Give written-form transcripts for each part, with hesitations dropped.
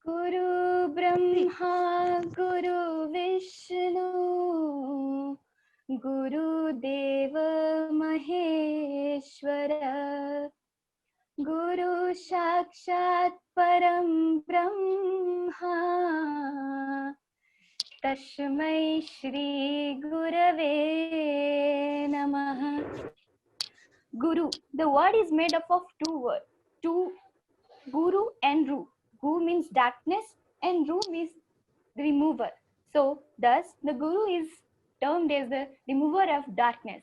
गुरु ब्रह्मा गुरु विष्णु गुरुदेव महेश्वर गुरु साक्षात् परं ब्रह्मा तस्मै श्री गुरवे नमः. Guru, the word is made up of two words, Guru and Ru. Gu means darkness and Ru means remover. So thus the Guru is termed as the remover of darkness.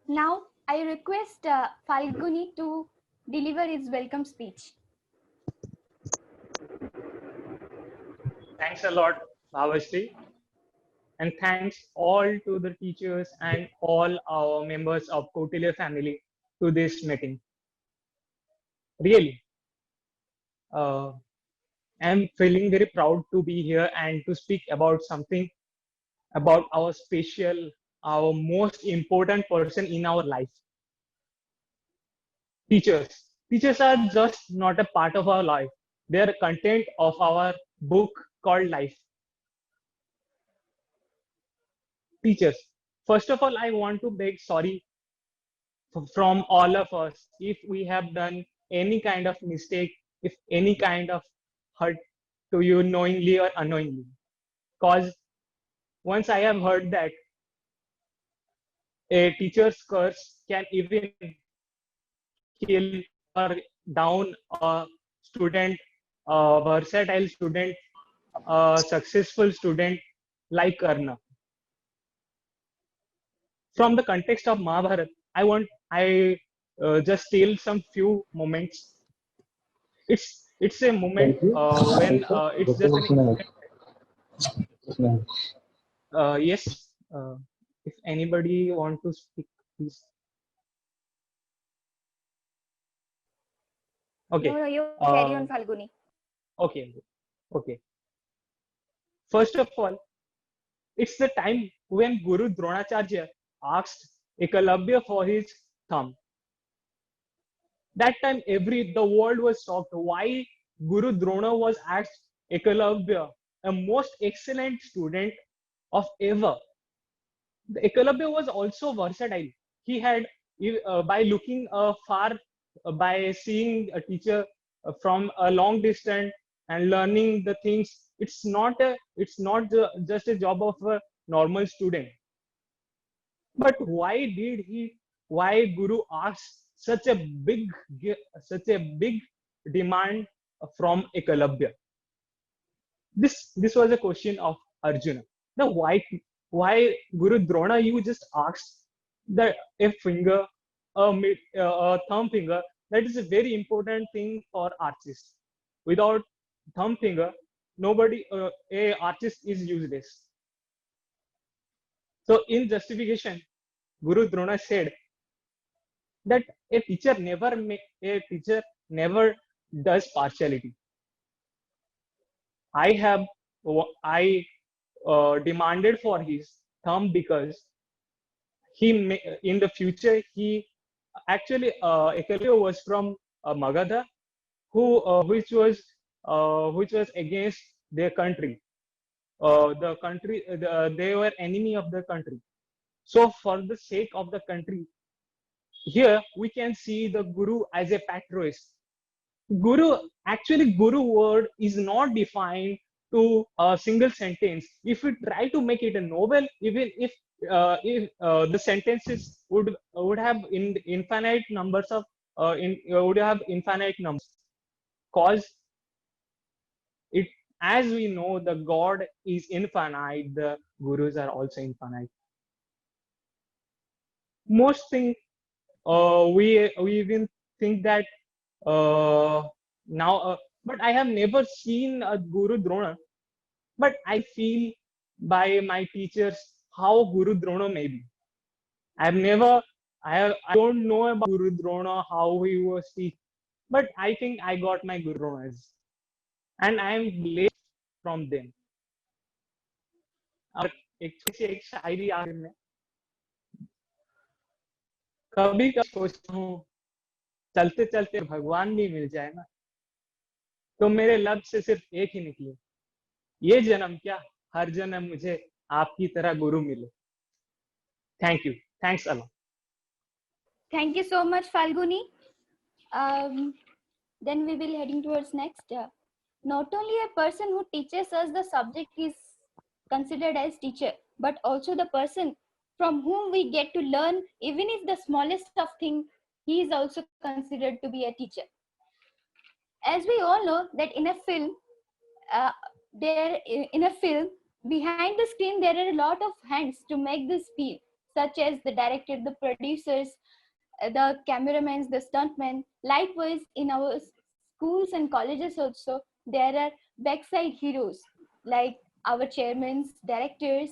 Now I request Falguni to deliver his welcome speech. Thanks a lot, Bhavashri. And thanks all to the teachers and all our members of Kautilya family to this meeting. Really, I'm feeling very proud to be here and to speak about something about our special, our most important person in our life. Teachers. Teachers are just not a part of our life. They are content of our book called life. Teachers. First of all, I want to beg sorry from all of us if we have done any kind of mistake, if any kind of hurt to you knowingly or unknowingly. Because once I have heard that a teacher's curse can even kill or down a student, a versatile student, a successful student like Karna. From the context of Mahabharata, I just tell some few moments. It's a moment Thank you. when it's just an yes. If anybody want to speak, please. Okay. No, you carry on, Falguni. Okay. Okay. First of all, it's the time when Guru Dronacharya asked Ekalavya for his thumb. That time, the world was shocked. Why Guru Drona was asked Ekalavya, a most excellent student of ever. The Ekalavya was also versatile. He had, by looking far, by seeing a teacher from a long distance and learning the things, it's not just a job of a normal student. But why Guru asked such a big demand from Ekalavya? This was a question of Arjuna. Now why Guru Drona you just asked that a finger, a thumb finger, that is a very important thing for artists. Without thumb finger, nobody a artist is useless. So in justification, Guru Drona said that a teacher never does partiality. I demanded for his thumb because in the future he actually Ekalavya was from Magadha, which was against their country. They were enemy of the country. So for the sake of the country, here we can see the Guru as a patroist. Guru word is not defined to a single sentence. If we try to make it a novel, even if the sentences would have infinite numbers of would have infinite numbers, cause it, as we know, the God is infinite, the gurus are also infinite. Most things we even think that now, but I have never seen a Guru Drona, but I feel by my teachers how Guru Drona may be. I don't know about Guru Drona, how he was teaching, but I think I got my Guru Dronas, and I am blessed from them. और एक शायरी आखिर में कभी कभी सोचता हूँ चलते चलते भगवान भी मिल जाए ना. तो मेरे लब से सिर्फ एक ही निकले, ये जन्म क्या हर जन्म मुझे आपकी तरह गुरु मिले। Thank you, thanks a lot. Thank you so much, Falguni. Then we will heading towards next. Not only a person who teaches us the subject is considered as teacher, but also the person from whom we get to learn, even if the smallest of thing, he is also considered to be a teacher. As we all know that in a film, in a film, behind the screen there are a lot of hands to make this film, such as the director, the producers, the cameramen, the stuntmen. Likewise, in our schools and colleges also, there are backside heroes like our chairmen, directors,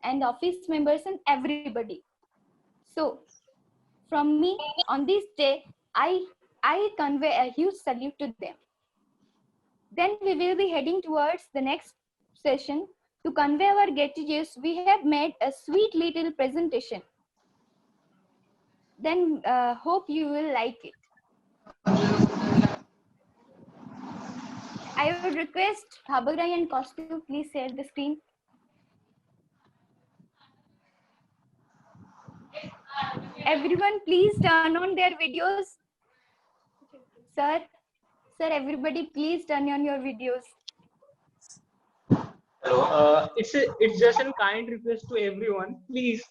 and office members, and everybody. So, from me on this day, I convey a huge salute to them. Then we will be heading towards the next session. To convey our gratitude, we have made a sweet little presentation. Then hope you will like it. I would request Bhabagrai and Kaustav, please share the screen. Everyone, please turn on their videos. Sir, everybody, please turn on your videos. It's just a kind request to everyone. Please,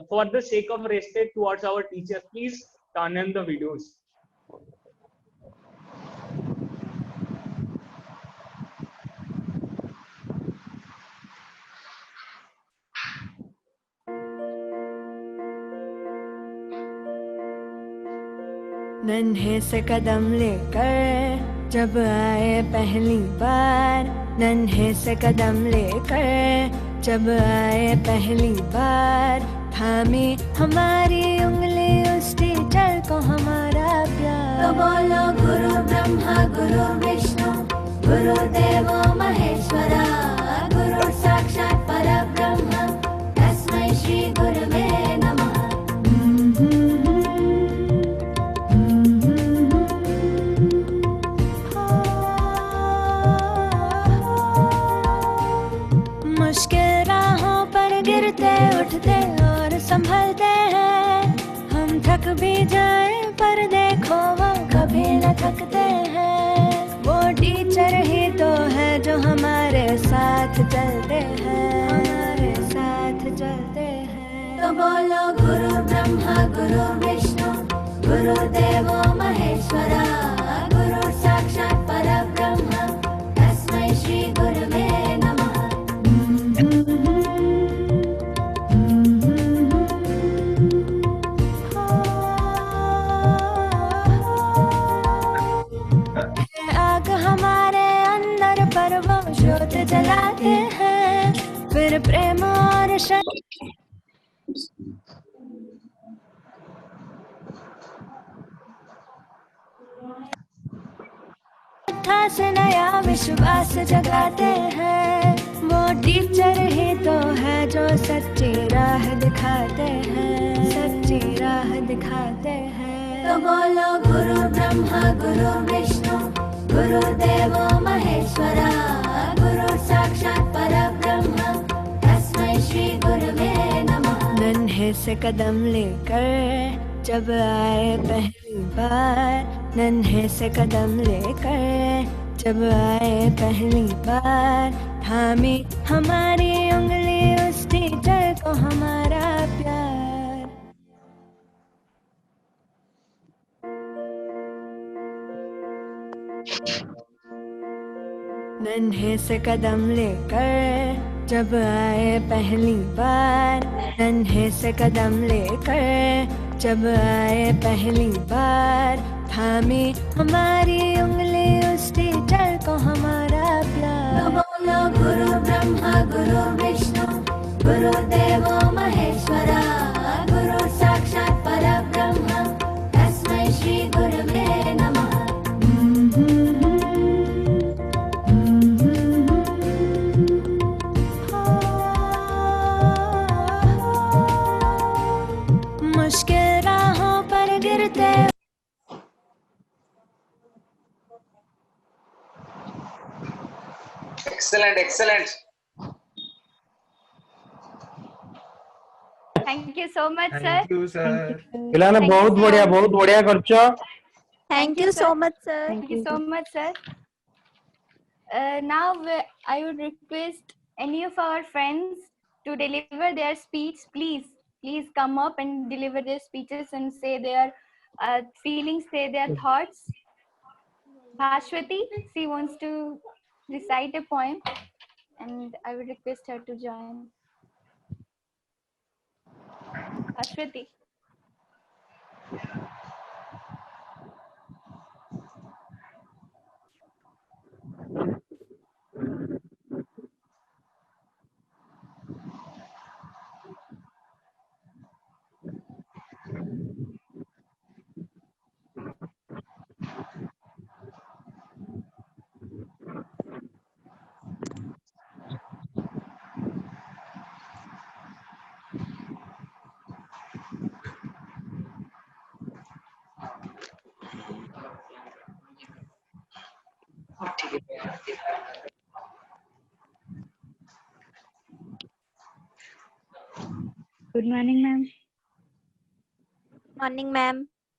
for the sake of respect towards our teacher, please turn on the videos. नन्हे से कदम लेकर जब आए पहली बार, नन्हे से कदम लेकर जब आए पहली बार, थामी हमारी उंगली उस टीचर को हमारा प्यार। तो बोलो गुरु ब्रह्मा गुरु विष्णु गुरुदेवो महेश्वरा, गुरु साक्षात् परब्रह्म तस्मै श्री गुरवे नमः। मुश्किल राहों पर गिरते उठते और संभलते हैं, हम थक भी जाए पर देखो वो कभी न थकते हैं। वो टीचर ही तो है जो हमारे साथ चलते हैं, हमारे साथ चलते हैं। तो बोलो गुरु ब्रह्मा गुरु विष्णु गुरुदेवो महेश्वरा, गुरु साक्षात् परब्रह्म तस्मै श्री गुरवे नमः। आग हमारे अंदर पर वो ज्योत जलाते हैं, फिर प्रेम और से नया विश्वास जगाते हैं। वो टीचर ही तो है जो सच्ची राह दिखाते हैं, सच्ची राह दिखाते हैं। तो बोलो गुरु ब्रह्मा गुरु विष्णु गुरुदेवो महेश्वरा, गुरु साक्षात् परब्रह्म तस्मै श्री गुरवे नमः। नन्हे से कदम लेकर जब आए पहली बार, नन्हे से कदम लेकर जब आए पहली बार, थामी हमारी उंगली उस टीचर को हमारा प्यार। नन्हे से कदम लेकर जब आए पहली बार, नन्हे से कदम लेकर जब आए पहली बार, थामी हमारी उंगली उस टीचर को हमारा प्यार। तो बोलो गुरु ब्रह्मा गुरु विष्णु गुरुदेवो महेश्वरा, गुरु साक्षात् परब्रह्म तस्मै श्री गुरवे नमः। मुश्किल राहों पर गिरते Excellent, excellent. Thank you so much, sir. Thank you, sir. ପିଲାମାନେ Thank you ବହୁତ so ବଢିଆ much. ବହୁତ ବଢିଆ କରିଛ। Thank you so much, sir. Thank you so much, sir. Now I would request any of our friends to deliver their speech. Please come up and deliver their speeches and say their feelings, say their thoughts. Bhashwati, she wants to recite a poem, and I would request her to join. Bhashwati. Good morning, ma'am. Morning, ma'am.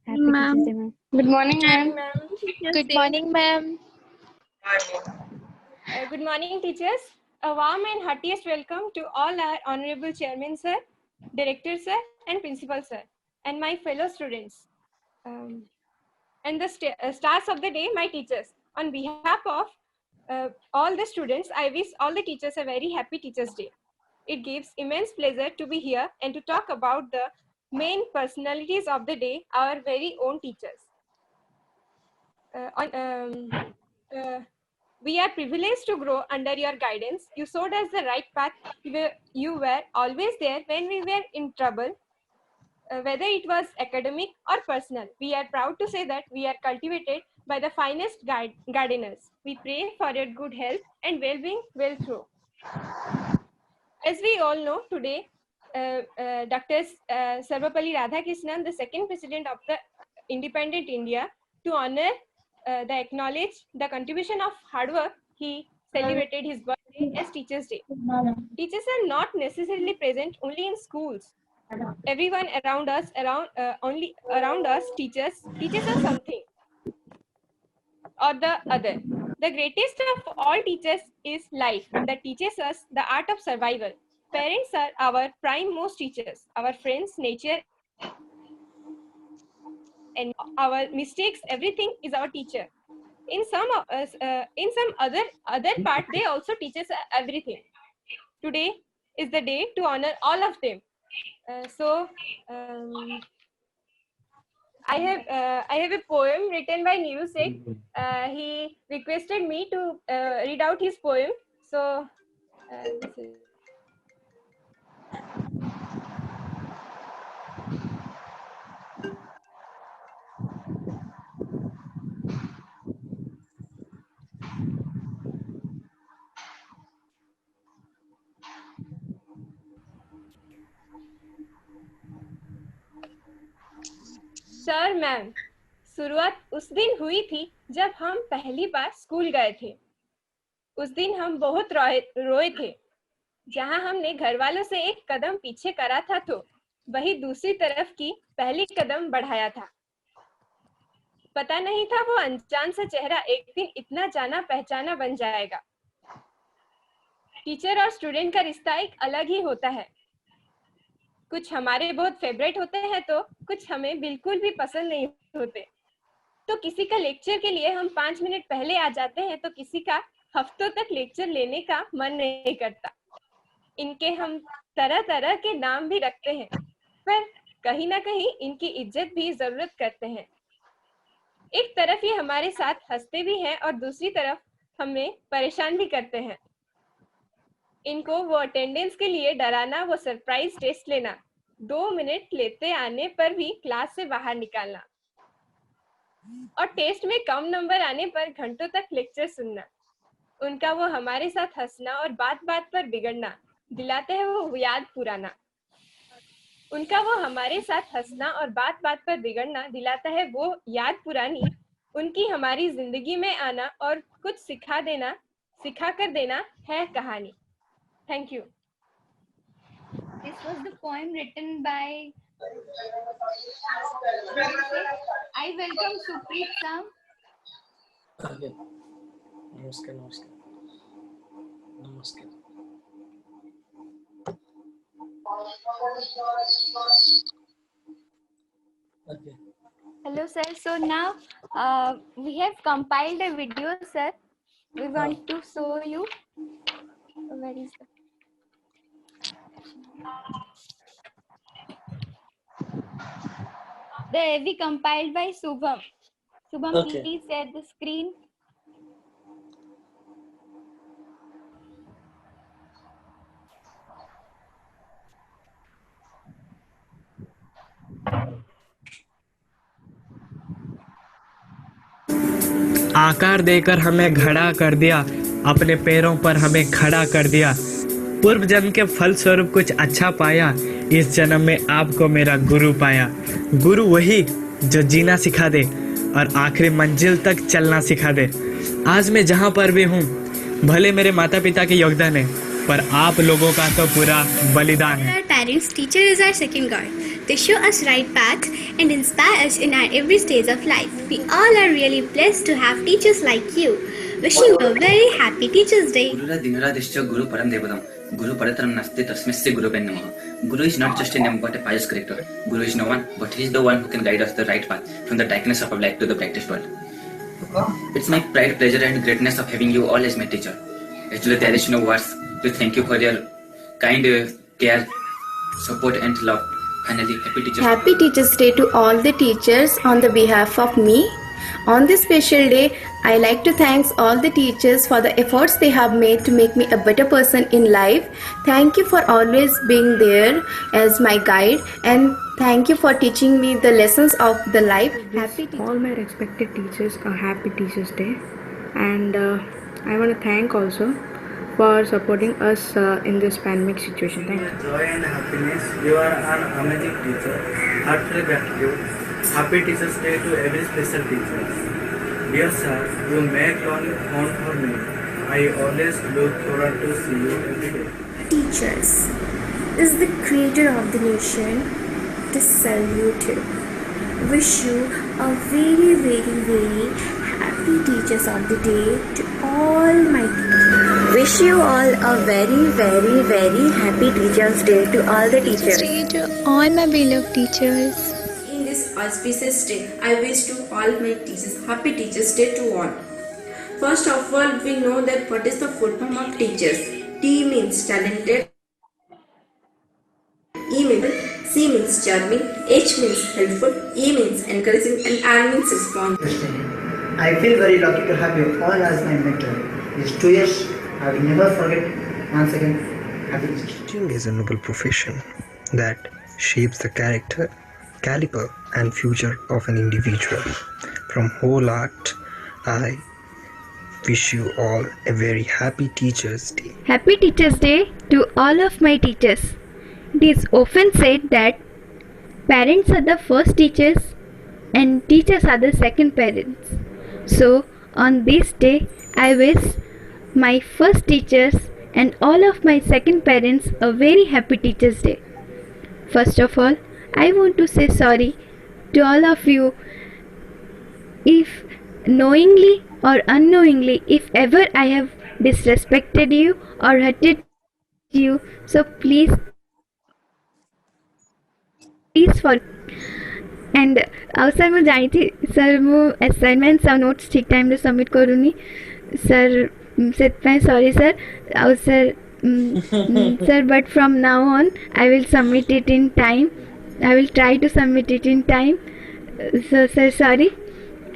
Happy Teachers Day, ma'am. Good morning, ma'am. Good morning, ma'am. Good morning, teachers. A warm and heartiest welcome to all our honorable chairman, sir, director, sir, and principal, sir, and my fellow students, and the stars of the day, my teachers. On behalf of all the students, I wish all the teachers a very happy Teachers' Day. It gives immense pleasure to be here and to talk about the main personalities of the day, our very own teachers. We are privileged to grow under your guidance. You showed us the right path. You were always there when we were in trouble, whether it was academic or personal. We are proud to say that we are cultivated by the finest gardeners. We pray for your good health and well-being well through. As we all know, today, Dr. Sarvapalli Radhakrishnan, the second president of the independent India, to honor the acknowledge the contribution of hard work, he celebrated his birthday as Teachers' Day. Teachers are not necessarily present only in schools. Everyone around us, teaches us something or the other. The greatest of all teachers is life, that teaches us the art of survival. Parents are our prime most teachers. Our friends, nature, and our mistakes, everything is our teacher. In some other part, they also teach us everything. Today is the day to honor all of them. I have a poem written by Niru Seth. He requested me to read out his poem. So this is. Sir ma'am, शुरुआत उस दिन हुई थी जब हम पहली बार school गए थे। उस दिन हम बहुत रोए थे। जहां हमने घर वालों से एक कदम पीछे करा था तो वही दूसरी तरफ की पहली कदम बढ़ाया था। पता नहीं था वो अनजान सा चेहरा एक दिन इतना जाना पहचाना बन जाएगा। टीचर और स्टूडेंट का रिश्ता एक अलग ही होता है। कुछ हमारे बहुत फेवरेट होते हैं तो कुछ हमें बिल्कुल भी पसंद नहीं होते। तो किसी का लेक्चर के लिए हम 5 मिनट पहले आ जाते हैं तो किसी का हफ्तों तक लेक्चर लेने का मन नहीं करता। इनके हम तरह तरह के नाम भी रखते हैं, पर कहीं ना कहीं इनकी इज्जत भी जरूरत करते हैं। एक तरफ ये हमारे साथ हंसते भी हैं और दूसरी तरफ हमें परेशान भी करते हैं। इनको वो अटेंडेंस के लिए डराना, वो सरप्राइज टेस्ट लेना, 2 मिनट लेते आने पर भी क्लास से बाहर निकालना और टेस्ट में कम नंबर आने पर घंटों तक लेक्चर सुनना। उनका वो हमारे साथ हंसना और बात बात पर बिगड़ना, दिलाते हैं वो याद पुराना। उनका वो हमारे साथ हंसना और बात बात पर बिगड़ना दिलाता है वो याद पुरानी। उनकी हमारी जिंदगी में आना और कुछ सिखा देना सिखा कर देना है कहानी. Thank you. This was the poem written by. I welcome Supreet Sam. Okay. Namaskar, namaskar. Namaskar. Okay. Hello, sir. So now we have compiled a video, sir. We want to show you. Where is the? We compiled by Subham. Subham, Okay. please share the screen. आकार देकर हमें घड़ा कर दिया, अपने पैरों पर हमें खड़ा कर दिया। पूर्व जन्म के फल स्वरूप कुछ अच्छा पाया, इस जन्म में आपको मेरा गुरु पाया। गुरु वही जो जीना सिखा दे और आखिरी मंजिल तक चलना सिखा दे। आज मैं जहाँ पर भी हूँ, भले मेरे माता पिता के योगदान है, पर आप लोगों का तो पूरा बलिदान है। Our parents, teacher is our second God. They show us right path and inspire us in our every stage of life. We all are really blessed to have teachers like you. Wishing you a very happy Teachers' Day. Gurura dinaraadishya guru param devadam. Guru parataram nasti tasmasya guruben namaha. Guru is not just a name but a pious character. Guru is no one, but he is the one who can guide us the right path from the darkness of our life to the brightest world. It's my pride, pleasure and greatness of having you all as my teacher. Actually, there is no words to thank you for your kind care, support and love. Finally, happy Teachers' Day. Happy Teachers' Day to all the teachers on the behalf of me. On this special day, I like to thank all the teachers for the efforts they have made to make me a better person in life. Thank you for always being there as my guide, and thank you for teaching me the lessons of the life. Happy all my respected teachers a happy Teachers' Day, and I want to thank also for supporting us in this pandemic situation. Thank you. Joy and happiness. You are an amazing teacher. Heartfelt gratitude. Happy Teachers' Day to every special teacher. Dear sir, you make long home for me. I always look forward to see you every day. Teachers is the creator of the nation to salute you. Wish you a very, very, very happy Teachers of the Day to all my teachers. Wish you all a very, very, very happy Teachers' Day to all the teachers. To all my beloved teachers. In this auspicious day, I wish to all my teachers happy Teachers' Day to all. First of all, we know that what is the full form of teachers. T means talented, E means C means charming, H means helpful, E means encouraging, and R means responsible. I feel very lucky to have you all as my mentor. These 2 years, I will never forget. Once again, happy Teachers' Day. Teaching is a noble profession that shapes the character, caliber and future of an individual. From whole heart, I wish you all a very happy Teachers' Day. Happy Teachers' Day to all of my teachers. It is often said that parents are the first teachers and teachers are the second parents. So on this day, I wish my first teachers and all of my second parents a very happy Teachers' Day. First of all, I want to say sorry to all of you if knowingly or unknowingly, if ever I have disrespected you or hurted you. So please for and sir मैं जानी थी sir वो assignments और notes ठीक time पे submit करूँगी sir ସେଥିପାଇଁ sorry sir ଆଉ sir but from now on I will submit it in time. I will try to submit it in time. So sir, sorry.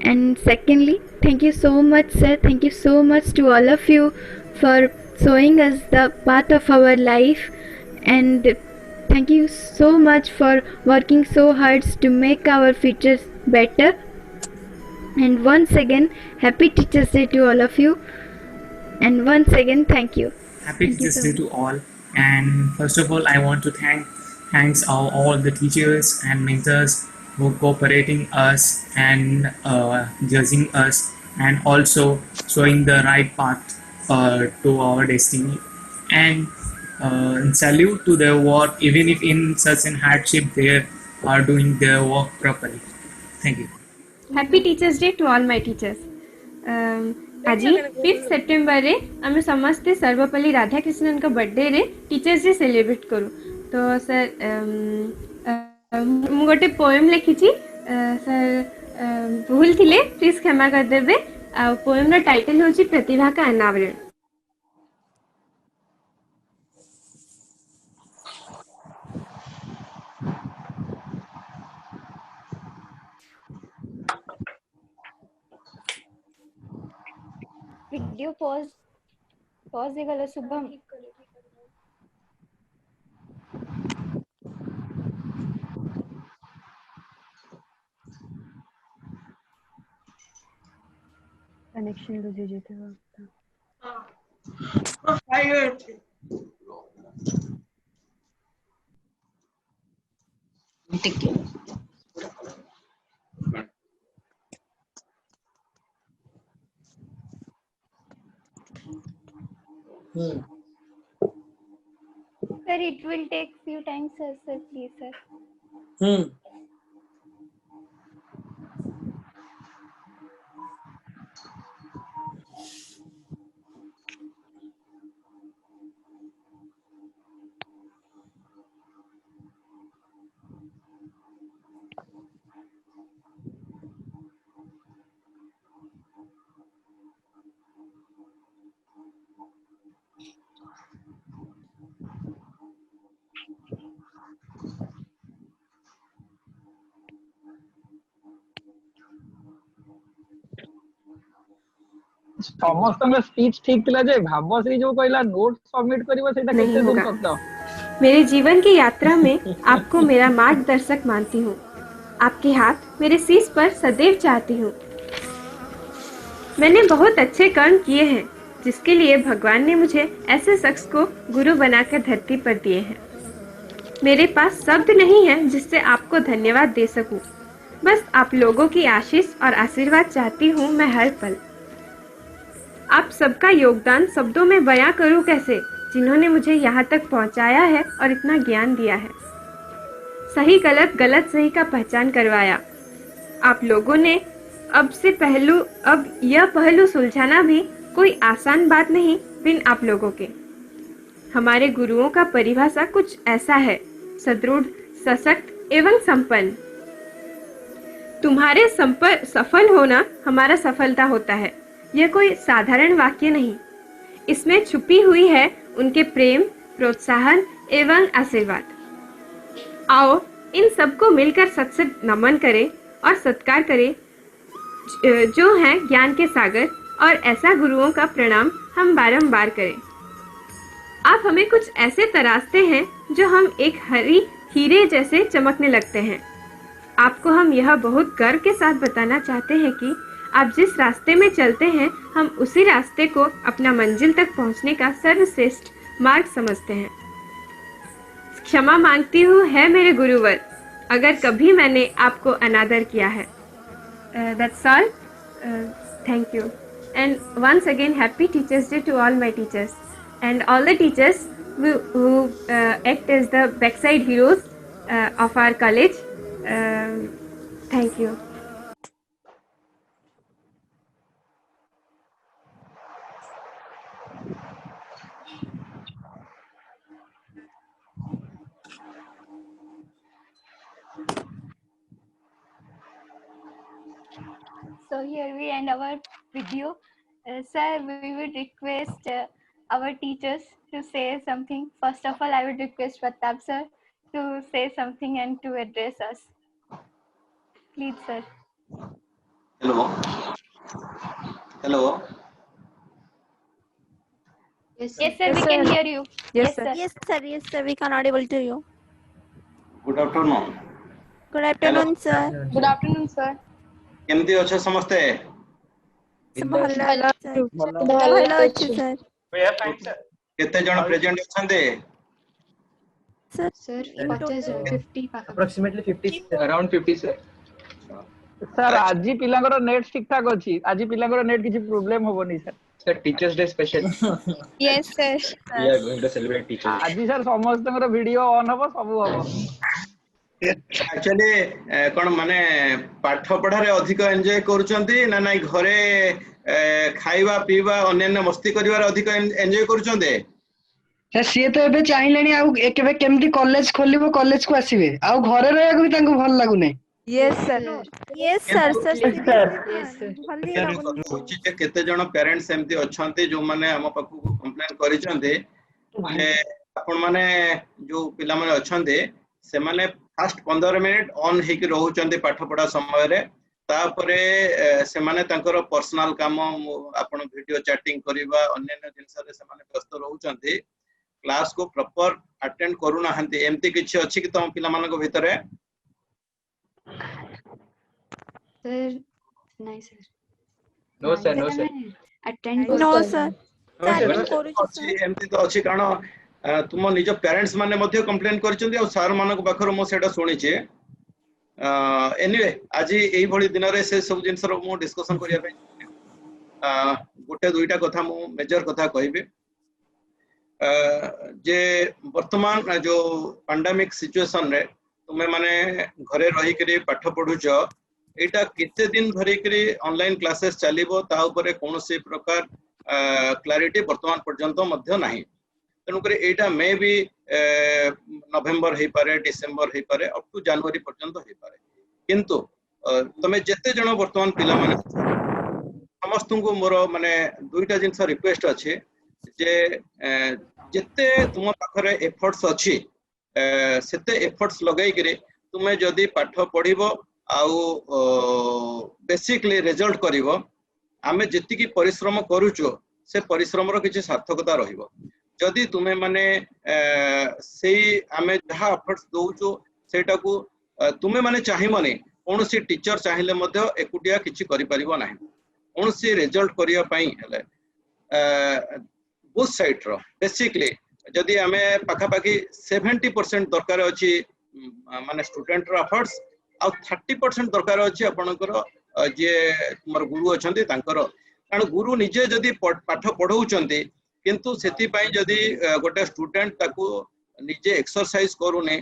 And secondly, thank you so much sir, thank you so much to all of you for showing us the path of our life, and thank you so much for working so hard to make our futures better. And once again, happy Teachers' Day to all of you. And once again, thank you. Happy Teachers' Day to all. And first of all, I want to thanks all the teachers and mentors who cooperating us and judging us and also showing the right path to our destiny, and salute to their work, even if in such an hardship they are doing their work properly. Thank you. Happy Teachers Day to all my teachers. আজি 5 September रे आमे समस्ते सर्वपल्ली राधाकृष्णन का birthday रे teachers day celebrate करू। तो sir मु गोटे पोएम लिखी सर भूल थिले प्लीज क्षमा कर देबे। पोएम रो टाइटल होची प्रतिभा का अनावरण। वीडियो पॉज गला शुभम। कनेक्शन लूज जेते वक्त Sir, it will take few times, sir, please, sir. समस्त स्पीच ठीक थिला जे भावश्री जो कहला नोट सबमिट करिवो सेटा कैसे दूर सकता। मेरे जीवन की यात्रा में आपको मेरा मार्गदर्शक मानती हूँ। आपके हाथ मेरे शीश पर सदैव चाहती हूँ। मैंने बहुत अच्छे कर्म किए हैं जिसके लिए भगवान ने मुझे ऐसे शख्स को गुरु बनाकर धरती पर दिए हैं। मेरे पास शब्द नहीं है जिससे आपको धन्यवाद दे सकूं। बस आप लोगों की आशीष और आशीर्वाद चाहती हूँ मैं हर पल। आप सबका योगदान शब्दों में बयां करूं कैसे, जिन्होंने मुझे यहाँ तक पहुँचाया है और इतना ज्ञान दिया है। सही गलत गलत सही का पहचान करवाया आप लोगों ने। अब यह पहलू सुलझाना भी कोई आसान बात नहीं बिन आप लोगों के। हमारे गुरुओं का परिभाषा कुछ ऐसा है, सदृढ़, सशक्त एवं संपन्न। तुम्हारे सफल होना हमारा सफलता होता है। यह कोई साधारण वाक्य नहीं, इसमें छुपी हुई है उनके प्रेम, प्रोत्साहन एवं आशीर्वाद। आओ इन सबको मिलकर सत से नमन करें और सत्कार करें जो हैं ज्ञान के सागर, और ऐसा गुरुओं का प्रणाम हम बारंबार करें। आप हमें कुछ ऐसे तराशते हैं जो हम एक हीरे जैसे चमकने लगते हैं। आपको हम यह बहुत गर्व के साथ बताना चाहते हैं कि आप जिस रास्ते में चलते हैं हम उसी रास्ते को अपना मंजिल तक पहुंचने का सर्वश्रेष्ठ मार्ग समझते हैं। क्षमा मांगती हूँ है मेरे गुरुवर अगर कभी मैंने आपको अनादर किया है। That's all. Thank you. And once again, happy Teachers Day to all my teachers and all the teachers who act as the backside heroes of our college. Thank you. So here we end our video. Sir, we would request our teachers to say something. First of all, I would request Pratap sir to say something and to address us. Please, sir. Hello. Hello. Yes, sir, we can hear you. Yes, sir. Yes, sir, we can audible to you. Good afternoon. Good afternoon, sir. Good afternoon, sir. केमती अच्छे समस्ते? भलो अच्छे sir. कितने जन present अछंते? Sir 50 approximately 50 around 50 sir. Sir आज पिलांगर नेट ठीक ठाक अछि। आज पिलांगर नेट किछि प्रॉब्लम होबो नै sir. Sir, Teachers Day special. Yes, sir. We are going to celebrate Teachers Day. आज सर समस्त वीडियो ऑन हबो सब हबो एक्चुअली कोन माने पाठ पढ़ारे अधिक एंजॉय करूचंती ना नाही घरे खाइबा पीबा अन्य मस्ती करिवार अधिक एंजॉय करूचंते सर सी तो एबे चाहिलेनी आ केबे केमती कॉलेज खोलिबो कॉलेज को आसीबे आ घरे रहया भी तांको भल लागु नै Yes, sir. Yes, sir. जे केते जण पेरेंट्स एमती अछंती जो माने हम पाखु कंप्लेन करिसंती जे आपण माने जो पिला माने अछंती से माने फर्स्ट 15 मिनिट ऑन हेकि रहउचंती पाठ पढ़ा समय रे तापरे से माने तांकर पर्सनल काम आपण वीडियो चैटिंग करिवा अन्य जिंस रे से माने व्यस्त रहउचंती क्लास को प्रॉपर अटेंड करू ना हंती एमती किछ अछि कि तम पिला मानको भितरे सर नहीं sir No sir, no sir. Attend No, sir. एमती तो अछि कारण तुम निज पेरेंट्स माने मध्ये कंप्लेन करचंदी आ सर मानको पाखर मो सेटा सुनि छे एनीवे आज एई भली दिन रे से सब जिंस रो मो डिस्कशन करिया पे गोटे दुईटा कथा मो मेजर कथा कहिबे जे वर्तमान जो पैंडेमिक सिचुएशन रे तुमे माने घरे रही करी पाठ पढुछ एटा किते दिन धरि करी ऑनलाइन क्लासेस चलिबो ता ऊपर कोनोसी प्रकार क्लैरिटी वर्तमान पर्यंत मध्य नाही तनु करे एटा मे भी नवेम्बर हे पारे डिसेंबर हे पारे अप टू जनवरी पर्यंत हे पारे किंतु तमे जते जण वर्तमान पिला माने समस्त को मोर माने दुईटा जिंस रिक्वेस्ट अछि जे जते तुम पाखरे एफर्ट्स अछि सेते एफर्ट्स लगाई करे तुमे जदी पाठ पढिबो आउ बेसिकली रिजल्ट करिवो आमे जति की परिश्रम करूचो से परिश्रम रो किछि सार्थकता रहिबो जदी तुमे माने सेई आमे जहा एफर्ट्स दोउचो सेटा को तुमे माने चाहिमने कोनोसी टीचर चाहिले मध्ये एकुटिया किछि करि परिबो नाही कोनोसी रिजल्ट करिया पई हेले बोथ साइड रो बेसिकली जदि आमे पाखा पाखी 70% दरकार अछि माने स्टूडेंट रो एफर्ट्स आ 30% दरकार अछि आपनकर जे तुमर गुरु अछंती तांकर कारण गुरु निजे जदि पाठ पढौचंती किंतु सेति पई जदि गोटे स्टूडेंट ताकू निजे एक्सरसाइज करूने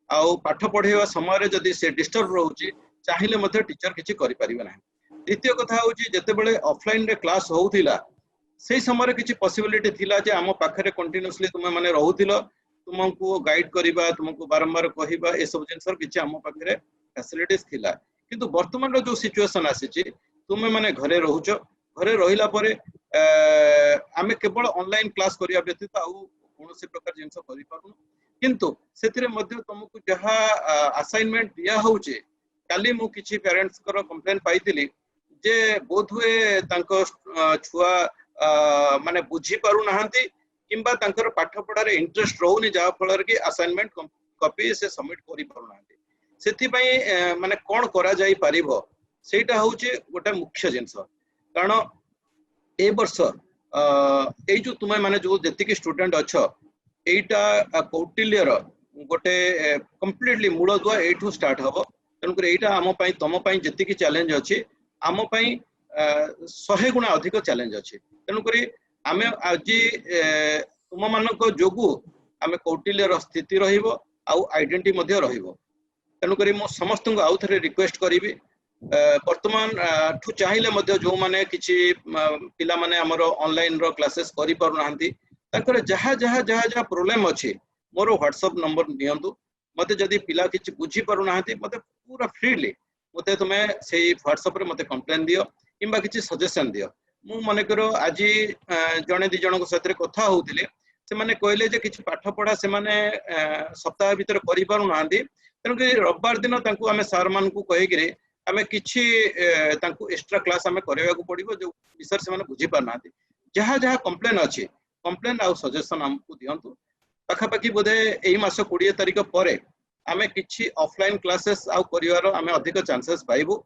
आ पाठ पढेवा समय रे जदि से डिस्टर्ब रहउची चाहिले मध्ये टीचर किछि करि परिबे नाही द्वितीय कथा होची जते बेले ऑफलाइन रे क्लास होउथिला से समय किसी पॉसिबिलिटी थिला जे आम पाखरे कंटिन्यूअसली तुम माने रहउथिलो तुमको गाइड करिबा तुमको बारंबार कहिबा ए सब जिंसर किछि आम पाखरे फैसिलिटीज थिला किंतु वर्तमान रो जो सिचुएशन आसीची तुम माने घरे रहउचो घरे रहिला परे आमे केवल ऑनलाइन क्लास करिया व्यतीत आउ कोनोसी प्रकार जिंस करि पारुनु किंतु सेतिरे मध्ये तुमको जहा असाइनमेंट दिया होउचे काली मु किछि पेरेंट्स करो कंप्लेन पाइतिली जे बोधुए तांको छुआ माने बुझी पारु नाहंती किंबा तांकर पाठ पढारे इंटरेस्ट रहउनी जा फलर की असाइनमेंट कॉपी से सबमिट करि पारु नाहंती सेति पई माने कोन करा जाई पारिबो सेटा होउची गोटे मुख्य जिंस कारण ए वर्ष ए जो तुमे माने जो जति स्टूडेंट अछ एटा कौटिल्य रो गोटे कंप्लीटली मूल दुआ एठू स्टार्ट हबो तनकर एटा आम पई तम पई जति चैलेंज अछि आम पई 100 गुणा अधिक चैलेंज अछि तेणुकरी आमे आज तुम मानक जोगु आमे कौटिल्य रो स्थिति रहिबो आउ आइडेंटिटी मध्ये रहिबो तेणुकरी मो समस्त को आउ थरे रिक्वेस्ट करिवि वर्तमान ठु चाहिले मध्ये जो माने किछि पिला माने हमरो ऑनलाइन रो क्लासेस करि पारु नाहंती ताकर जहा जहा जहा जहा प्रॉब्लम अछि मोर व्हाट्सएप नंबर नियंतु मते जदी पिला किछि बुझी पारु नाहंती मते पूरा फ्रीली मते तुमे सेही व्हाट्सएप रे मते कंप्लेन दियो किंबा किछि सजेशन दियो मु मने करो आज जने दि जन को साथे कथा होउतिले से माने कहले जे किछि पाठ पढा से माने सप्ताह भीतर करि पारु नाहंती तेनु कि रविवार दिन तांकु आमे सर मान को कहि गिरे आमे किछि तांकु एक्स्ट्रा क्लास आमे करेवा को पड़िबो जो विषय से माने बुझी पार नाहंती जहा जहा कंप्लेन अछि कंप्लेन आ सजेशन हमकु दियंतु पाखा पाखी बोधे एही मास 20 तारिख परे आमे किछि ऑफलाइन क्लासेस आउ करिवार आमे अधिक चांसेस पाइबो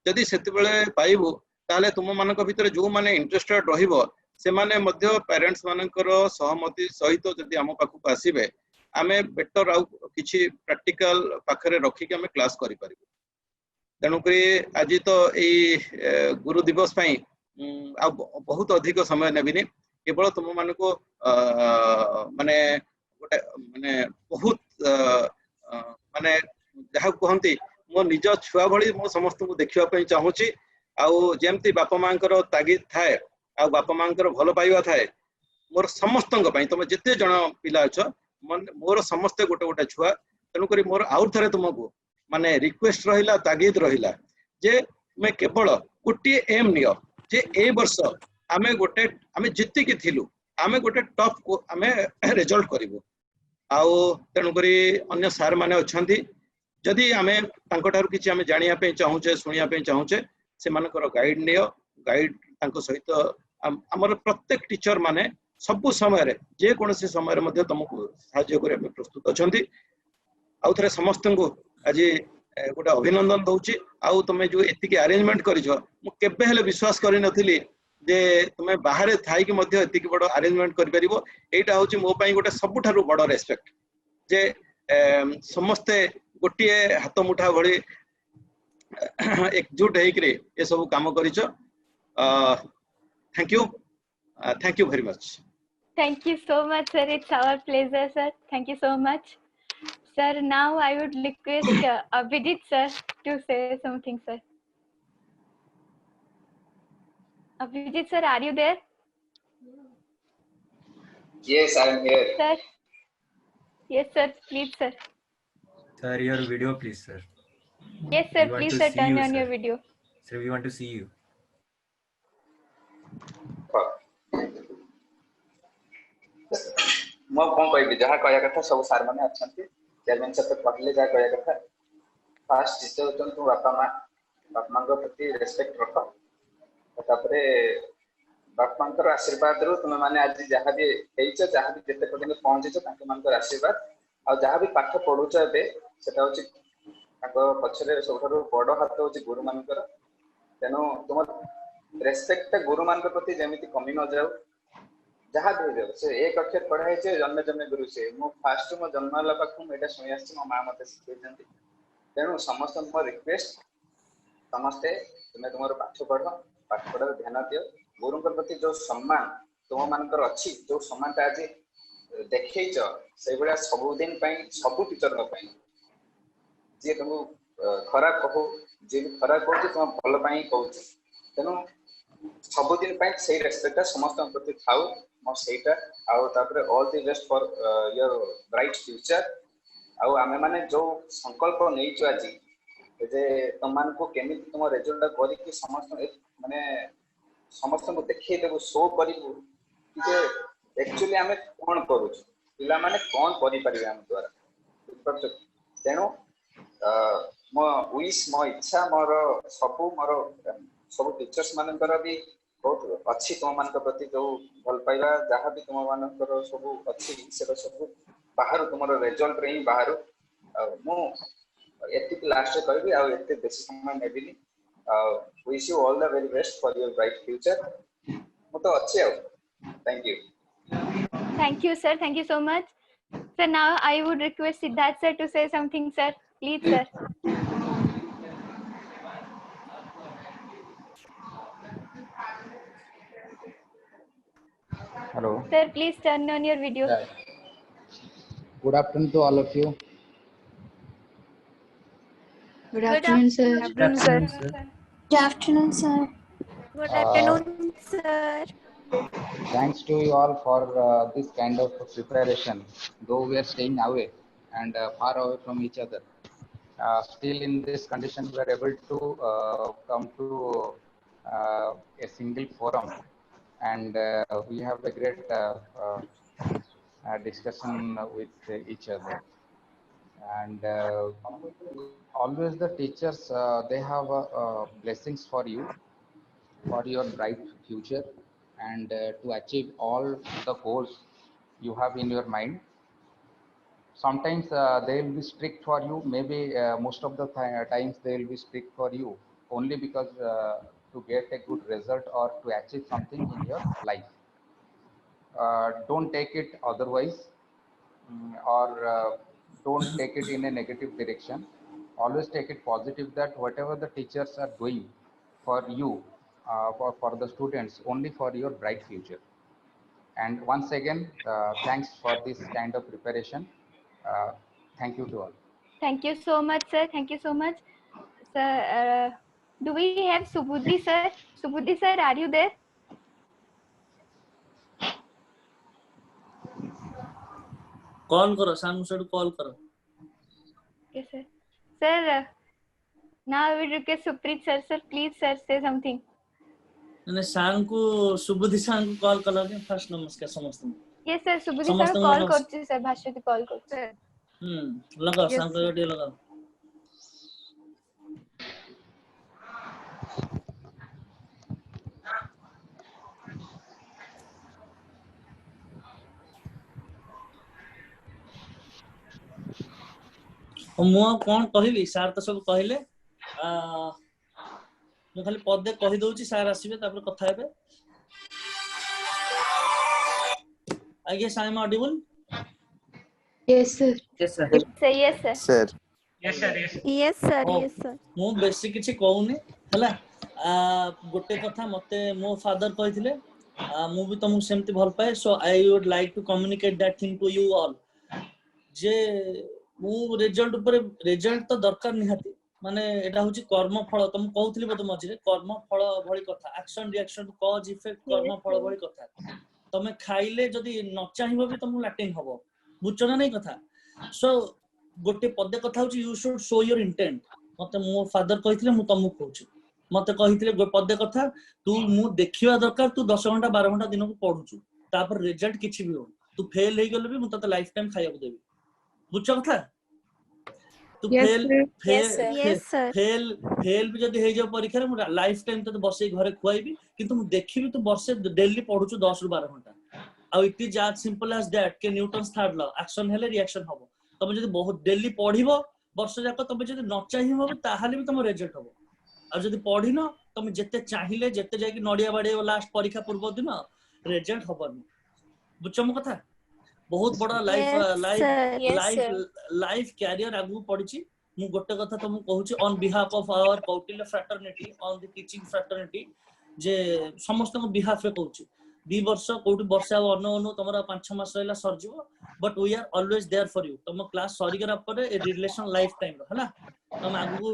जदि सेते बेले पाइबो ताले तुम मानक भितर जो माने इंटरेस्टेड रहिबो से माने मध्य पेरेंट्स मानकर सहमति सहित जदि आम पाखु आसीबे आमे बेटर आउ किछि प्रैक्टिकल पाखरे रखि के आमे क्लास करि परिबो तेनु करी आज तो एई गुरु दिवस पई बहुत अधिक समय नेबिनी केवल तुम मान को माने गोटे माने बहुत माने जहाँ कहती मो निज छुआ भली मो समस्त को देखा चाहूँगी आउ जमती बापा माँ तागिद थाए आ बापा माँ भल पाइबा थाए मोर समस्त तुम जिते जन पिला अछ मोर समस्ते गोटे गोटे छुआ तेणुक मोर आउ थे तुमको माने रिक्वेस्ट रहिला तागिद रहिला जे तुम्हें केवल गोटे एम नियो जे ए वर्ष आमे गोटे आमे जितिकी थिलु आमे गोटे टॉप आमे रिजल्ट करिवु आउ तेणुक अन्य सार माने अछंती जदि आमे तांको ठारू किछि आमे जानिया पे चाहूचे सुनिया पे चाहूचे से मानकर गाइड नियो गाइड तांको सहित हमर प्रत्येक टीचर माने सब समय रे जे कोनोसी समय रे मध्ये तुमको सहाय्य करे प्रस्तुत अछंती आउ थरे समस्त को आज गोटे अभिनंदन दउची आउ तुम जो एतिकी अरेंजमेंट करिछो मु केबे हेले विश्वास करि नथिली जे तुम बाहर थाई कि मध्य एतिकी बड़ अरेंजमेंट करि परिबो एटा होची मो पई गोटे सबुठारु बड़ रेस्पेक्ट जे समस्ते गोटिए हाथ मुठा भली एकजुट हेकरे ए सब काम करिछो thank you very much Thank you so much, sir. It's our pleasure, sir. Thank you so much. Sir, now I would request Abhijit sir to say something, sir. Abhijit sir, are you there? Yes, I am here. Sir. Yes, sir. Please, sir. Sir, your video, please, sir. Yes, sir. We want Please, to sir. see Turn you, on sir. your video. Sir, we want to see you. मो कौन कहबी जहाँ कहया कथा सब सार माने अछंती chairman sir तो कहले जा कहया कथा फास्ट टीचर होतन तू बापा माँ को प्रति रेस्पेक्ट रख तापरे बापा माँ आशीर्वाद रु तुम माने आज जहाँ भी हेइछ जहाँ भी जेते पर्यंत पहुंचीछ तांके मानकर आशीर्वाद आ जहाँ भी पाठ पढुछ एबे सेटा होची तांको पछरे सबठारु बड़ हाथ होची गुरु मानकर तेनो तुम रेस्पेक्ट गुरु मान प्रति जेमिति कमी न जाऊ जहाँ भी हो से एक अक्षर पढ़ाई छे जन्म जन्म गुरु से मो फास्ट मो जन्म ला पाखु एटा सुनि आछि मो मां मते सिखैछन्ती तेनु समस्त मो रिक्वेस्ट समस्ते तुमे तुमर पाठ पढ़ ध्यान दियो गुरु प्रति जो सम्मान तुम मानकर अछि जो सम्मानता आज देखैछ से गुला सब दिन पई सब टीचर न पई जे तुम खराब कहू जे खराब कहू तुम भल पई कहू तेनु सब दिन पई से रेस्पेक्ट समस्त प्रति थाउ मो सेटा आउ तापर all the best for your bright future आउ आमे माने जो संकल्प नैचो आज जे तमान को केमिति तुम रिजल्ट करी कि समस्त माने समस्त को देखै देबो शो करिवो कि जे एक्चुअली आमे कोन करू पिला माने कोन करि परिबे हम द्वारा तेनो मो विश मो इच्छा मोर सब टीचर्स मानकर भी बहुत अच्छी तुम मान प्रति जो भल पाइबा जहाँ भी तुम मानकर सब अच्छी से सब बाहर तुम रिजल्ट रे ही बाहर मु एतिक लास्ट कहबी आ एते बेसी समय नेबिनी wish you all the very best for your bright future मु तो अच्छे आ thank you Thank you, sir. Thank you so much. Sir, now I would request Siddharth sir to say something, sir. Please, sir. Hello. Sir, please turn on your video. Good afternoon to all of you. Good afternoon, sir. Good afternoon, sir. Good afternoon, sir. Good afternoon, sir. Thanks to you all for this kind of preparation. Though we are staying away and far away from each other, still in this condition we are able to come to a single forum, and we have a great discussion with each other. And always the teachers they have blessings for you for your bright future and to achieve all the goals you have in your mind. Sometimes they will be strict for you, maybe most of the times they will be strict for you only because to get a good result or to achieve something in your life. Don't take it otherwise, or don't take it in a negative direction. Always take it positive, that whatever the teachers are doing for you, for the students, only for your bright future. And once again, thanks for this kind of preparation. Thank you to all. Thank you so much, sir. Thank you so much, sir. Do we have Subudhi, sir? Subudhi, sir, are you there? Call करो सांग से call करो Yes, sir. Sir, now I will request Supreet, sir. Sir, please, sir, say something. मैंने सांग को सुबुद्धि सांग को call कर लगे फर्स्ट नमस्कार समस्त Yes, sir. Subudhi, sir, call करते sir. भाष्यति call करते. लगा Yes, सांग को लगा मु कौन कहबी सार तो सब कहले मु खाली पदे कहि दउची सार आसीबे तापर कथा हेबे आगे साइम audible Yes, sir. Yes sir Say yes, sir. Sir. Yes sir Yes, sir. Yes, sir. मु बेसी किछि कहूनी हला गोटे कथा मते मो फादर कहिथिले मु भी तुमको सेमति भल पाए so I would like to communicate that thing to you all जे मु रिजल्ट ऊपर रिजल्ट तो दरकार निहाती माने एटा होची कर्म फल तुम कहउथली बत मझिरे कर्म फल भली कथा एक्शन रिएक्शन कॉज इफेक्ट कर्म फल भली कथा तमे खाइले जदी न चाहिबो भी तुम लैटिंग हबो बुझछना नै कथा सो गोटे पदे कथा होची you should show your intent मते मो फादर कहिथिले मु तुमको कहउची मते कहिथिले गो पदे कथा तू मु देखिबा दरकार तू 10 घंटा 12 घंटा दिन को पढुछु तापर रिजल्ट किछि भी हो तू फेल हे गेलो भी मु तते लाइफ टाइम खाइबो देबी बुझछ कथा तू फेल भी जदी हे जाओ परीक्षा मु लाइफ टाइम तते बसे घरे खुआइबी किंतु मु देखिबी तू वर्षे डेली पढुछु 10 ରୁ 12 घंटा आ it is as simple as that के न्यूटन्स थर्ड लॉ एक्शन हेले रिएक्शन हबो तमे जदी बहुत डेली पढिबो वर्ष जाक तमे जदी न चाहिबो ताहाले भी तम रिजल्ट हबो आ जदी पढिनो तमे जते चाहिले जते जाय कि नडिया बाडे लास्ट परीक्षा पूर्व दिन रिजल्ट हबनी बुझछ मो कथा बहुत बड़ा लाइफ कैरियर आगु पड़िछि मु गोटे कथा तुम कहूची on behalf of our Kautilya fraternity on the teaching fraternity जे समस्त को बिहाफ रे कहूची 2 वर्ष कोठी वर्ष अनु तमरा 5-6 मास रहला सरजिवो but we are always there for you तुम क्लास सरी करा पर ए रिलेशन लाइफ टाइम रो हला तुम आगु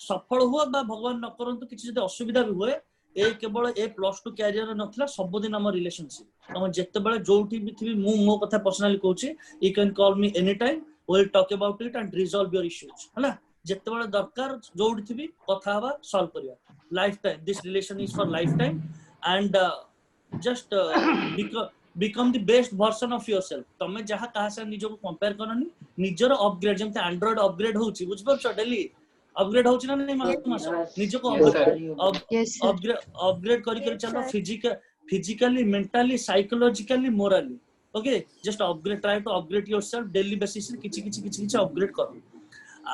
सफल हुआ बा भगवान न करंतु किछि जदि असुविधा भी होए ए केवल ए +2 कैरियर नथला सब दिन हम रिलेशनशिप तुम जत्ते बेले जोठी भी थी मो कथा पर्सनली कहूची you can call me any time we will talk about it and resolve your issues हला जत्ते बेले दरकार जोठी थी कथा हवा सॉल्व करिया life time this relation is for life time and just become the best version of yourself तमे जहा कहा से निजो को कंपेयर करनी निजर अपग्रेड जेमते एंड्रॉइड अपग्रेड होची बुझ परछ डेली अपग्रेड होची ना नहीं मास निजो को अपग्रेड करी करी चलो physically mentally psychologically morally okay just upgrade try to upgrade yourself daily basis रे किछि अपग्रेड करो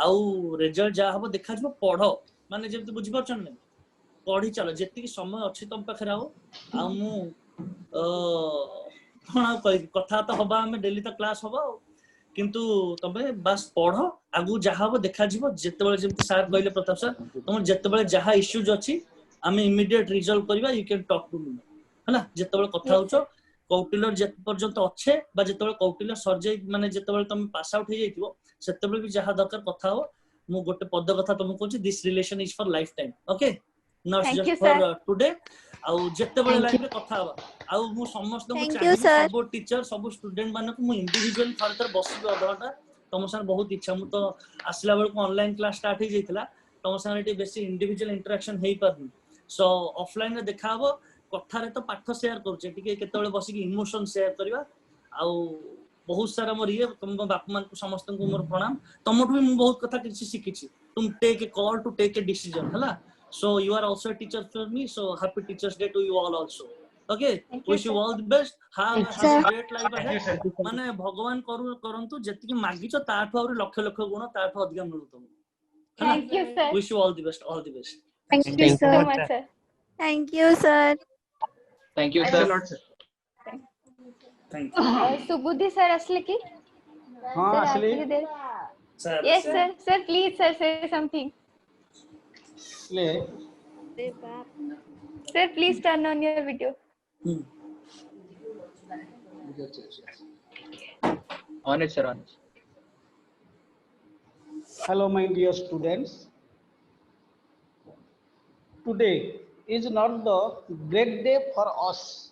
आउ रिजल्ट जा हबो देखा जबो पढो माने जेमते बुझ परछ नै पढ़ी चलो जेतिकी समय अच्छी तुम पाखे आओ आ मु कथा तो हवा हमें डेली तो क्लास हवा किंतु तमे बस पढ़ आगु जहा हो देखा जीवो जेते बेले जेमति सर कहले प्रताप सर तुम जेते बेले जहा इश्यूज अछि आमे इमीडिएट रिजॉल्व करबा you can talk to me हला जेते बेले कथा होचो कौटिल्यर जेते पर्यंत अच्छे बा जेते बेले कौटिल्य सरजे माने जेते बेले तुम पास आउट हे जाइतिबो सेते बेले भी जहा दरकार कथा हो मु गोटे पद कथा तुमको कहूची this relation is for lifetime okay not Thank just you, for sir. today आउ जत्ते बेले लाइफ रे कथा हवा आउ मु समस्त को Thank चाहिए you, sir. सब टीचर सब स्टूडेंट माने को मु इंडिविजुअली थरतर बसिबो अधघंटा तम सार बहुत इच्छा मु तो आसला बेल को ऑनलाइन क्लास स्टार्ट हे जाइतला तम सार एटी बेसी इंडिविजुअल इंटरेक्शन हेई परनी सो ऑफलाइन रे देखा हबो कथा रे तो पाठ शेयर करछे टिके केते बेले बसिक इमोशन शेयर करबा आउ बहुत सारा मोर ये तुम बाप मान को समस्त को मोर प्रणाम तमटु भी मु बहुत कथा किछि सिखिछि तुम take a call to take a decision हला so you are also a teacher for me so happy teachers day to you all also okay wish you all the best have a great life ahead माने भगवान करंतु जेति कि मागिचो ताठो और लक्ष लक्ष गुण ताठो अधिक मिलु तुम Thank you, sir. wish you all the best Thank you so much, sir. Thank you, sir. Thank you, sir. thank you Subudhi sir asle ki हाँ असली sir yes sir please sir say something ले Sir, please turn on your video. On it, sir, on it. Hello, my dear students. Today is not the great day for us.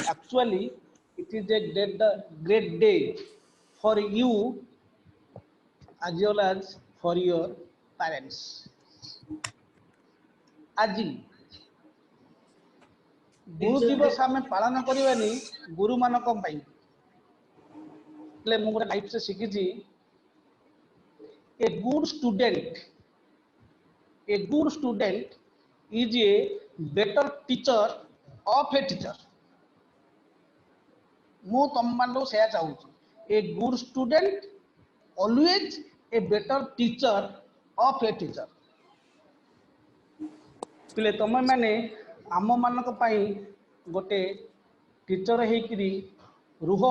Actually, it is a great day for you as well as for your parents. आज गुरु दिवस आम पालन करवानी गुरु मान मुझे life से शिखी a good student is a better teacher of a teacher. मु तुम मान से चाहूँ a good student always a better teacher of a teacher. पिले तुम मैंने आम मान गोटे टीचर होकरी रुह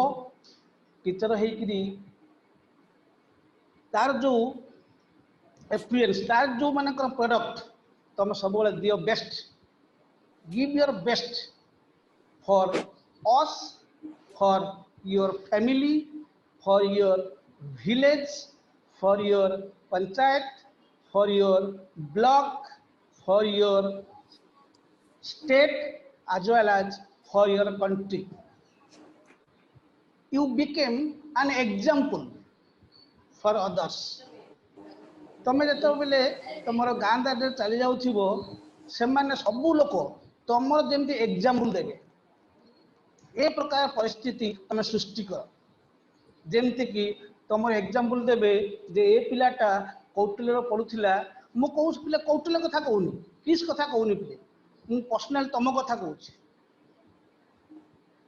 टीचर होकरी तार जो एक्सपीरियंस तार जो मान प्रोडक्ट तुम सब दियो best give your best for us for your family for your village for your panchayat for your block for your state as well as for your country. You became an example for others. तमे जतो बेले तमरो गां दाडे चली जाउथिबो से माने सब लोक तमरो जेमति example देबे ए प्रकार परिस्थिति तमे सृष्टि कर जेमति कि तमरो एग्जांपल देबे जे ए पिलाटा कौटिल्य पढुथिला मु कहूँ पिले कौटिल्य कथा कहूनी किस कथा कहूनी पिले मु पर्सनल तम कथा कहूँ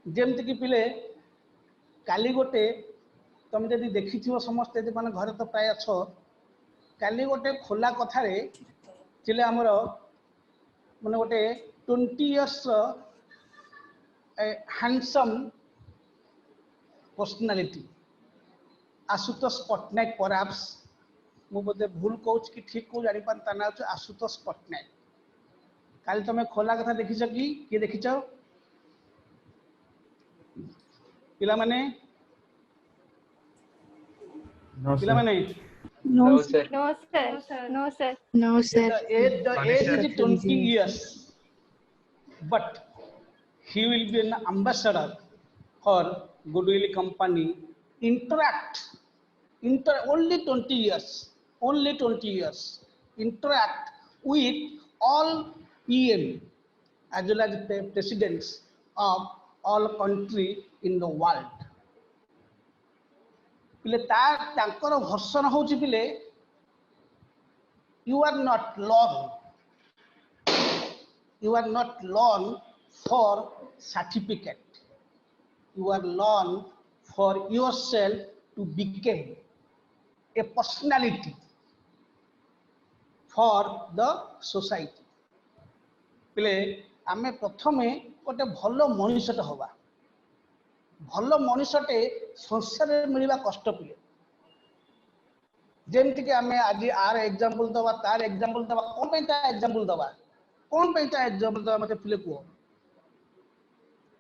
जेमती कि पिले काली गोटे तुम जब देखी समस्ते मैंने घर तो प्राय अछ काली गोटे खोला कथार चिले आमर मैंने गोटे 20 years handsome personality Ashutosh Pattanaik perhaps मु बोधे भूल कहूँ कि ठीक कहूँ जानी पार ना आशुतोष पट्टनायक काली तुम खोला कथा देखिछ कि किए देखिछ पिला माने पिला माने No, sir. No, sir. No, sir. No, sir. The age is 20 years, but he will be an ambassador for Goodwill Company. Only 20 years. Only 20 years. Interact with all PM as well as the presidents of all country in the world. पिले तार version होची पिले you are not learn for certificate, you are learn for yourself to become a personality for the society. पिले आमे प्रथमे गोटे भल मनुष्यटे हवा भल मनुष्यटे संसार मिलवा कष्ट पिले जेमती कि आमे आज आर एग्जांपल दवा तार एग्जांपल दवा कोन पे ता एग्जांपल दवा कोन पे ता एग्जांपल दवा मते पिले को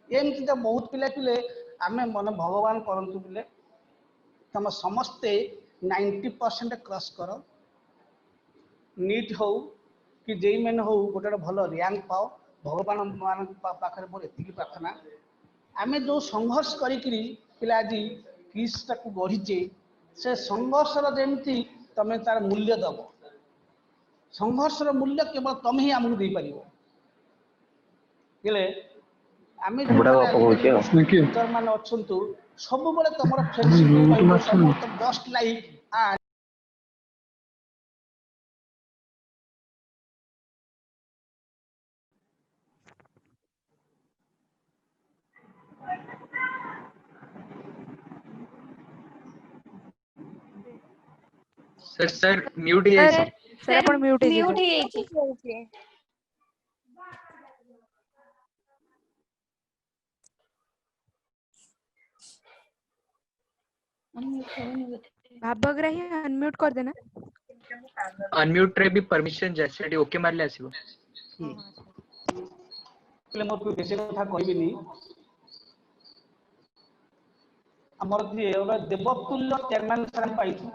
एमती तो बहुत पिले पिले आमे मन भगवान करंतु पिले तम समस्ते 90% क्रॉस करो नीट हो कि जेई मेन हो गोटे भल रैंक पाओ भगवान मान पाखरे मोर एतिकी प्रार्थना आमे जो संघर्ष करिकरी पिला आज किसटा को गढ़ीचे से संघर्षर जेमती तमे तार मूल्य दब संघर्षर मूल्य केवल तुम ही आमको दे पारिबो गेले आमे टीचर मान अछंतु सब बेले तमर friendship just like sir mute है sir अपन mute है Mute ହେଇଯାଇଛି। भावग्राही अनम्यूट कर देना unmute रे भी परमिशन जैसे ओके मारले आसीबो मोर बेसी कथा कहबिनी हमर जे देवतुल्य चेयरमैन सर पाइछु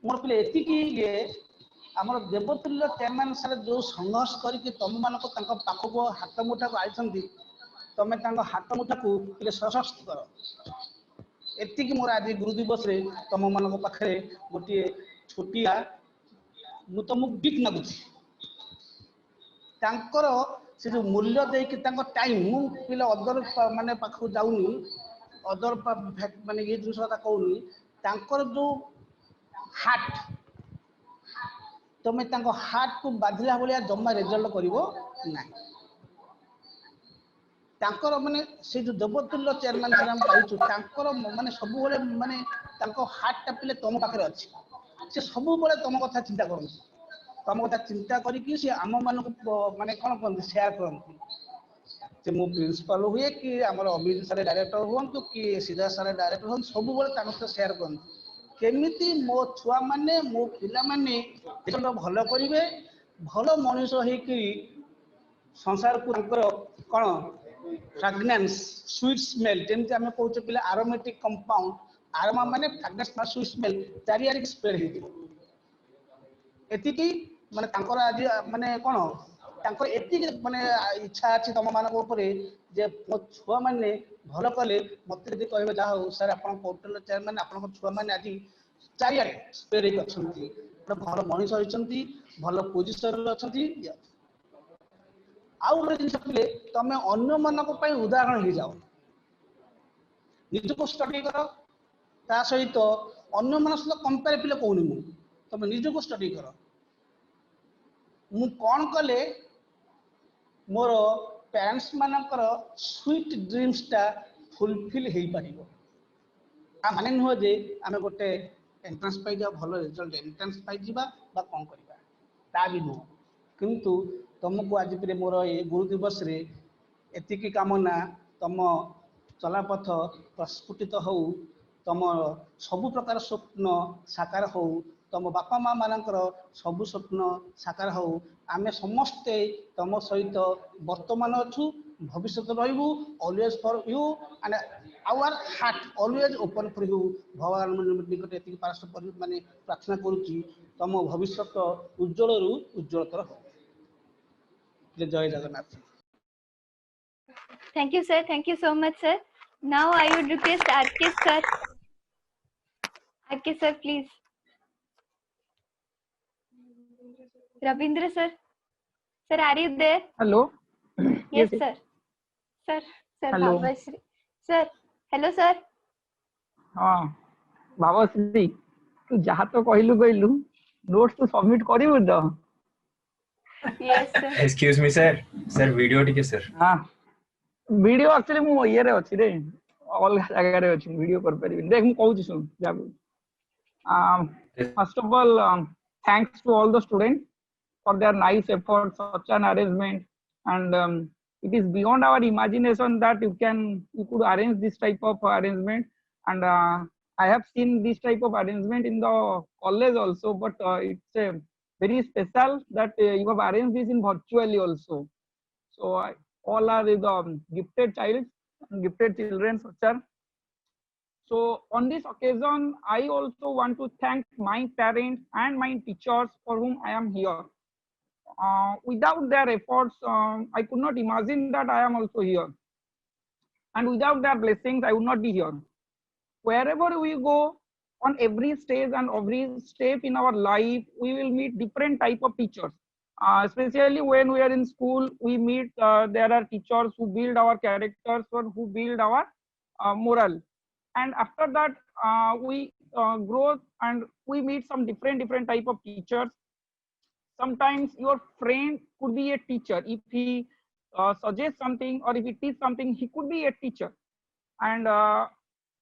मोर पे एति कि हमर देवतुल्य चेयरमैन सर जो संघर्ष करके तुम मान पाखक हाथ मुठा को आई तमें हाथ मुठा को सशक्त कर एति मोर आज गुरु दिवस रे तुम मान पाखे गोटे छोटिया मु तुमको बिक नागुची से जो मूल्य देकी टाइम मु पिला अदर माने पाखु जाऊनी अदर माने ये जिन कहूनी जो हार्ट तुम हार्ट को बाधिला भाया जमा रेजल्ट कर माने से जो देवतुल्य चेयरमैन सर हम पाइछु माने सब माने हार्ट टा पिले तुम पाखे अच्छी से सब तुम कथा चिंता कर तुम कथा चिंता करके सी आम मान माने कौन कहते सेयार करते मो प्रिंसिपल हुए कि आम अमित सारे डायरेक्टर हूँ कि सीधा सारे डायरेक्टर हूँ सब सेयार करते केमिति मो छुआ माने मो पिला माने भल करिवे भल मनुष्य होइकि संसार को कौन फ्रेग्रेंस स्वीट स्मेल जेमति आमे कहउछ पिला एरोमेटिक कंपाउंड आरोमा माने फ्रेग्रेंस ना स्वीट स्मेल चारियार स्प्रेड हेतिबो एतिकी माने तांकर आज माने कोन तांको एतिकी माने इच्छा अछि तम मानक ऊपर जे मो छुआ माने भल कले मते यदि कहबे जा हो सर आपन पोर्टल चेयरमैन आपन छुआ माने आज चारियार स्प्रेड हे अछंती भल मनुष्य होइचंती भल पोजिशन रे अछंती आउ गोटे जिन पिले तुम अन्य मानक उदाहरण हो जाओ निजको स्टडी कर ता सहित अन्य मान सहित कंपेयर पिले कहूनी मु तुम निजको स्टडी कर मु कौन कले मोर पेरेंट्स मानकर स्वीट ड्रीम्स टा फुलफिल हो पार माने नुह जे आम गोटे एंट्रांस पाई जा भल रिजल्ट एंट्रांस पाई जीवा बा कौन करबा ता भी नुह किंतु तुमको आज मोर ये गुरु दिवस रे एतिकी कामना तुम चलापथ प्रस्फुटित हो तुम सबु प्रकार स्वप्न साकार हो तुम बापा माँ मानकर सबु स्वप्न साकार हो आमे समस्ते तुम सहित वर्तमान अच्छु भविष्य रही always for you and our heart always open for you भगवान निकट एतिकी पारस माने प्रार्थना करुच्ची तुम भविष्य उज्जवल रु उज्जवलतर हो जय Jagannath thank you so much sir. Now I would request RK sir please. Ravindra sir are you there? Hello. Yes sir Hello. Bhavashri sir hello sir. हाँ भावश्री तू जहाँ तो कहलु नोट्स तो सबमिट करिवु तो yes sir. Excuse me sir video टिके sir. हाँ video actually मु ये रे अछि रे ऑल जगह रे अछि वीडियो कर परिबि देख मु कहू छी सुन जाबु first of all thanks to all the students for their nice effort such an arrangement and it is beyond our imagination that you could arrange this type of arrangement and I have seen this type of arrangement in the college also but it's a very special that you have arranged this in virtually also so all are the gifted children sir. So on this occasion I also want to thank my parents and my teachers for whom I am here. Without their efforts I could not imagine that I am also here and without their blessings I would not be here. Wherever we go on every stage and every step in our life we will meet different type of teachers especially when we are in school we meet there are teachers who build our characters or who build our moral and after that we grow and we meet some different type of teachers. Sometimes your friend could be a teacher if he suggests something or if he teaches something he could be a teacher and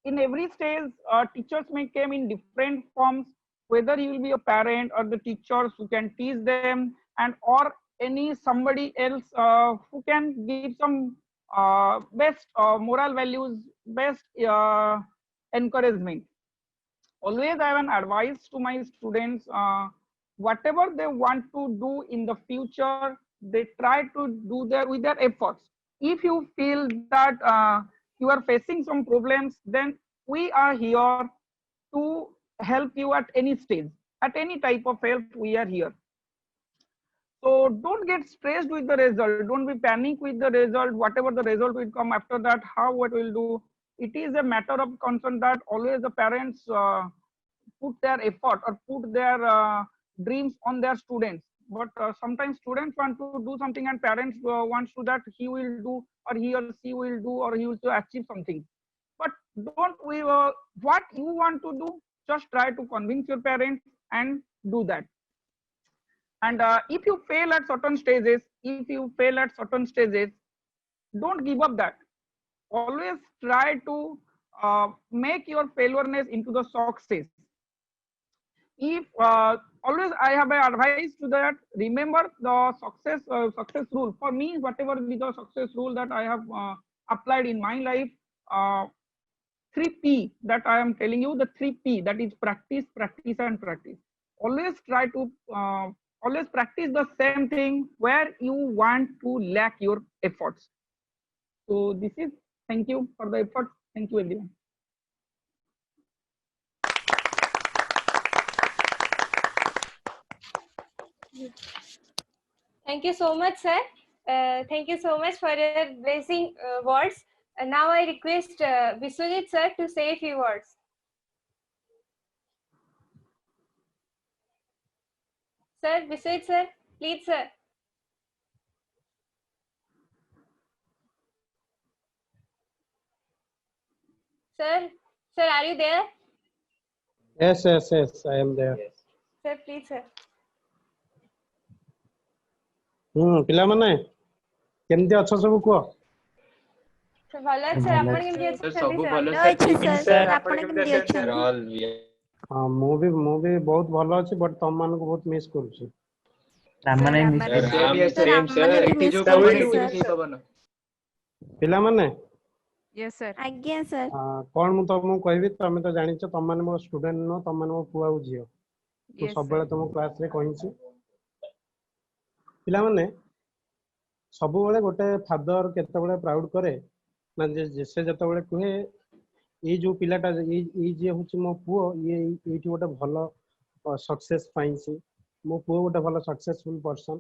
in every stage teachers may come in different forms whether you will be a parent or the teachers who can teach them and or any somebody else who can give some best moral values best encouragement. Always I have an advice to my students whatever they want to do in the future they try to do their with their efforts. If you feel that you are facing some problems, then we are here to help you at any stage, at any type of help. We are here. So don't get stressed with the result. Don't be panic with the result. Whatever the result will come after that, how what will do. It is a matter of concern that always the parents put their effort or put their dreams on their students. But sometimes students want to do something and parents wants to that he will do or he or she will do or he will to achieve something. But don't we what you want to do, just try to convince your parents and do that. And if you fail at certain stages, don't give up that. Always try to make your failureness into the success. If always I have an advice to that, remember the success rule. For me, whatever be the success rule that I have applied in my life, 3P that I am telling you, the 3P, that is practice, practice and practice. Always try to always practice the same thing where you want to lack your efforts. So this is, thank you for the effort. Thank you everyone. Thank you so much, sir. Thank you so much for your blessing words. And now I request Biswajit sir to say a few words. Sir, Biswajit sir, please sir. Sir, are you there? Yes, I am there. Sir, please sir. ପିଲାମାନେ କେମିତି ଅଛ ସବୁ କୁହ? Sir, ଭଲ ଅଛି sir, ଆପଣ କେମିତି ଅଛନ୍ତି? ସବୁ ଭଲ sir, ଆପଣ କେମିତି ଅଛନ୍ତି? ହଁ ମୁଁ ବି ବହୁତ ଭଲ ଅଛି, ବଟ୍ ତମ ମାନଙ୍କୁ ବହୁତ ମିସ୍ କରୁଛି। ପିଲାମାନେ Yes sir. ଆଜ୍ଞା sir. କଣ ମୁଁ ତମକୁ କହିବି, ତମେ ତ ଜାଣିଛ ତମମାନେ ମୋ ଷ୍ଟୁଡେଣ୍ଟ ନୁହଁ, ତମମାନେ ମୋ ପୁଅ ଆଉ ଝିଅ। ମୁଁ ସବୁବେଳେ ତମ କ୍ଲାସରେ କହିଛି, ପିଲାମାନେ ସବୁବେଳେ ଗୋଟେ ଫାଦର କେତେବେଳେ ପ୍ରାଉଡ କରେ ନା ସେ ଯେତେବେଳେ କୁହେ ଏଇ ଯୋଉ ପିଲାଟା ଏଇ ଯିଏ ହଉଛି ମୋ ପୁଅ, ଇଏ ଏଇଠି ଗୋଟେ ଭଲ ସକ୍ସେସ୍ ପାଇଛି, ମୋ ପୁଅ ଗୋଟେ ଭଲ ସକ୍ସେସଫୁଲ ପର୍ସନ।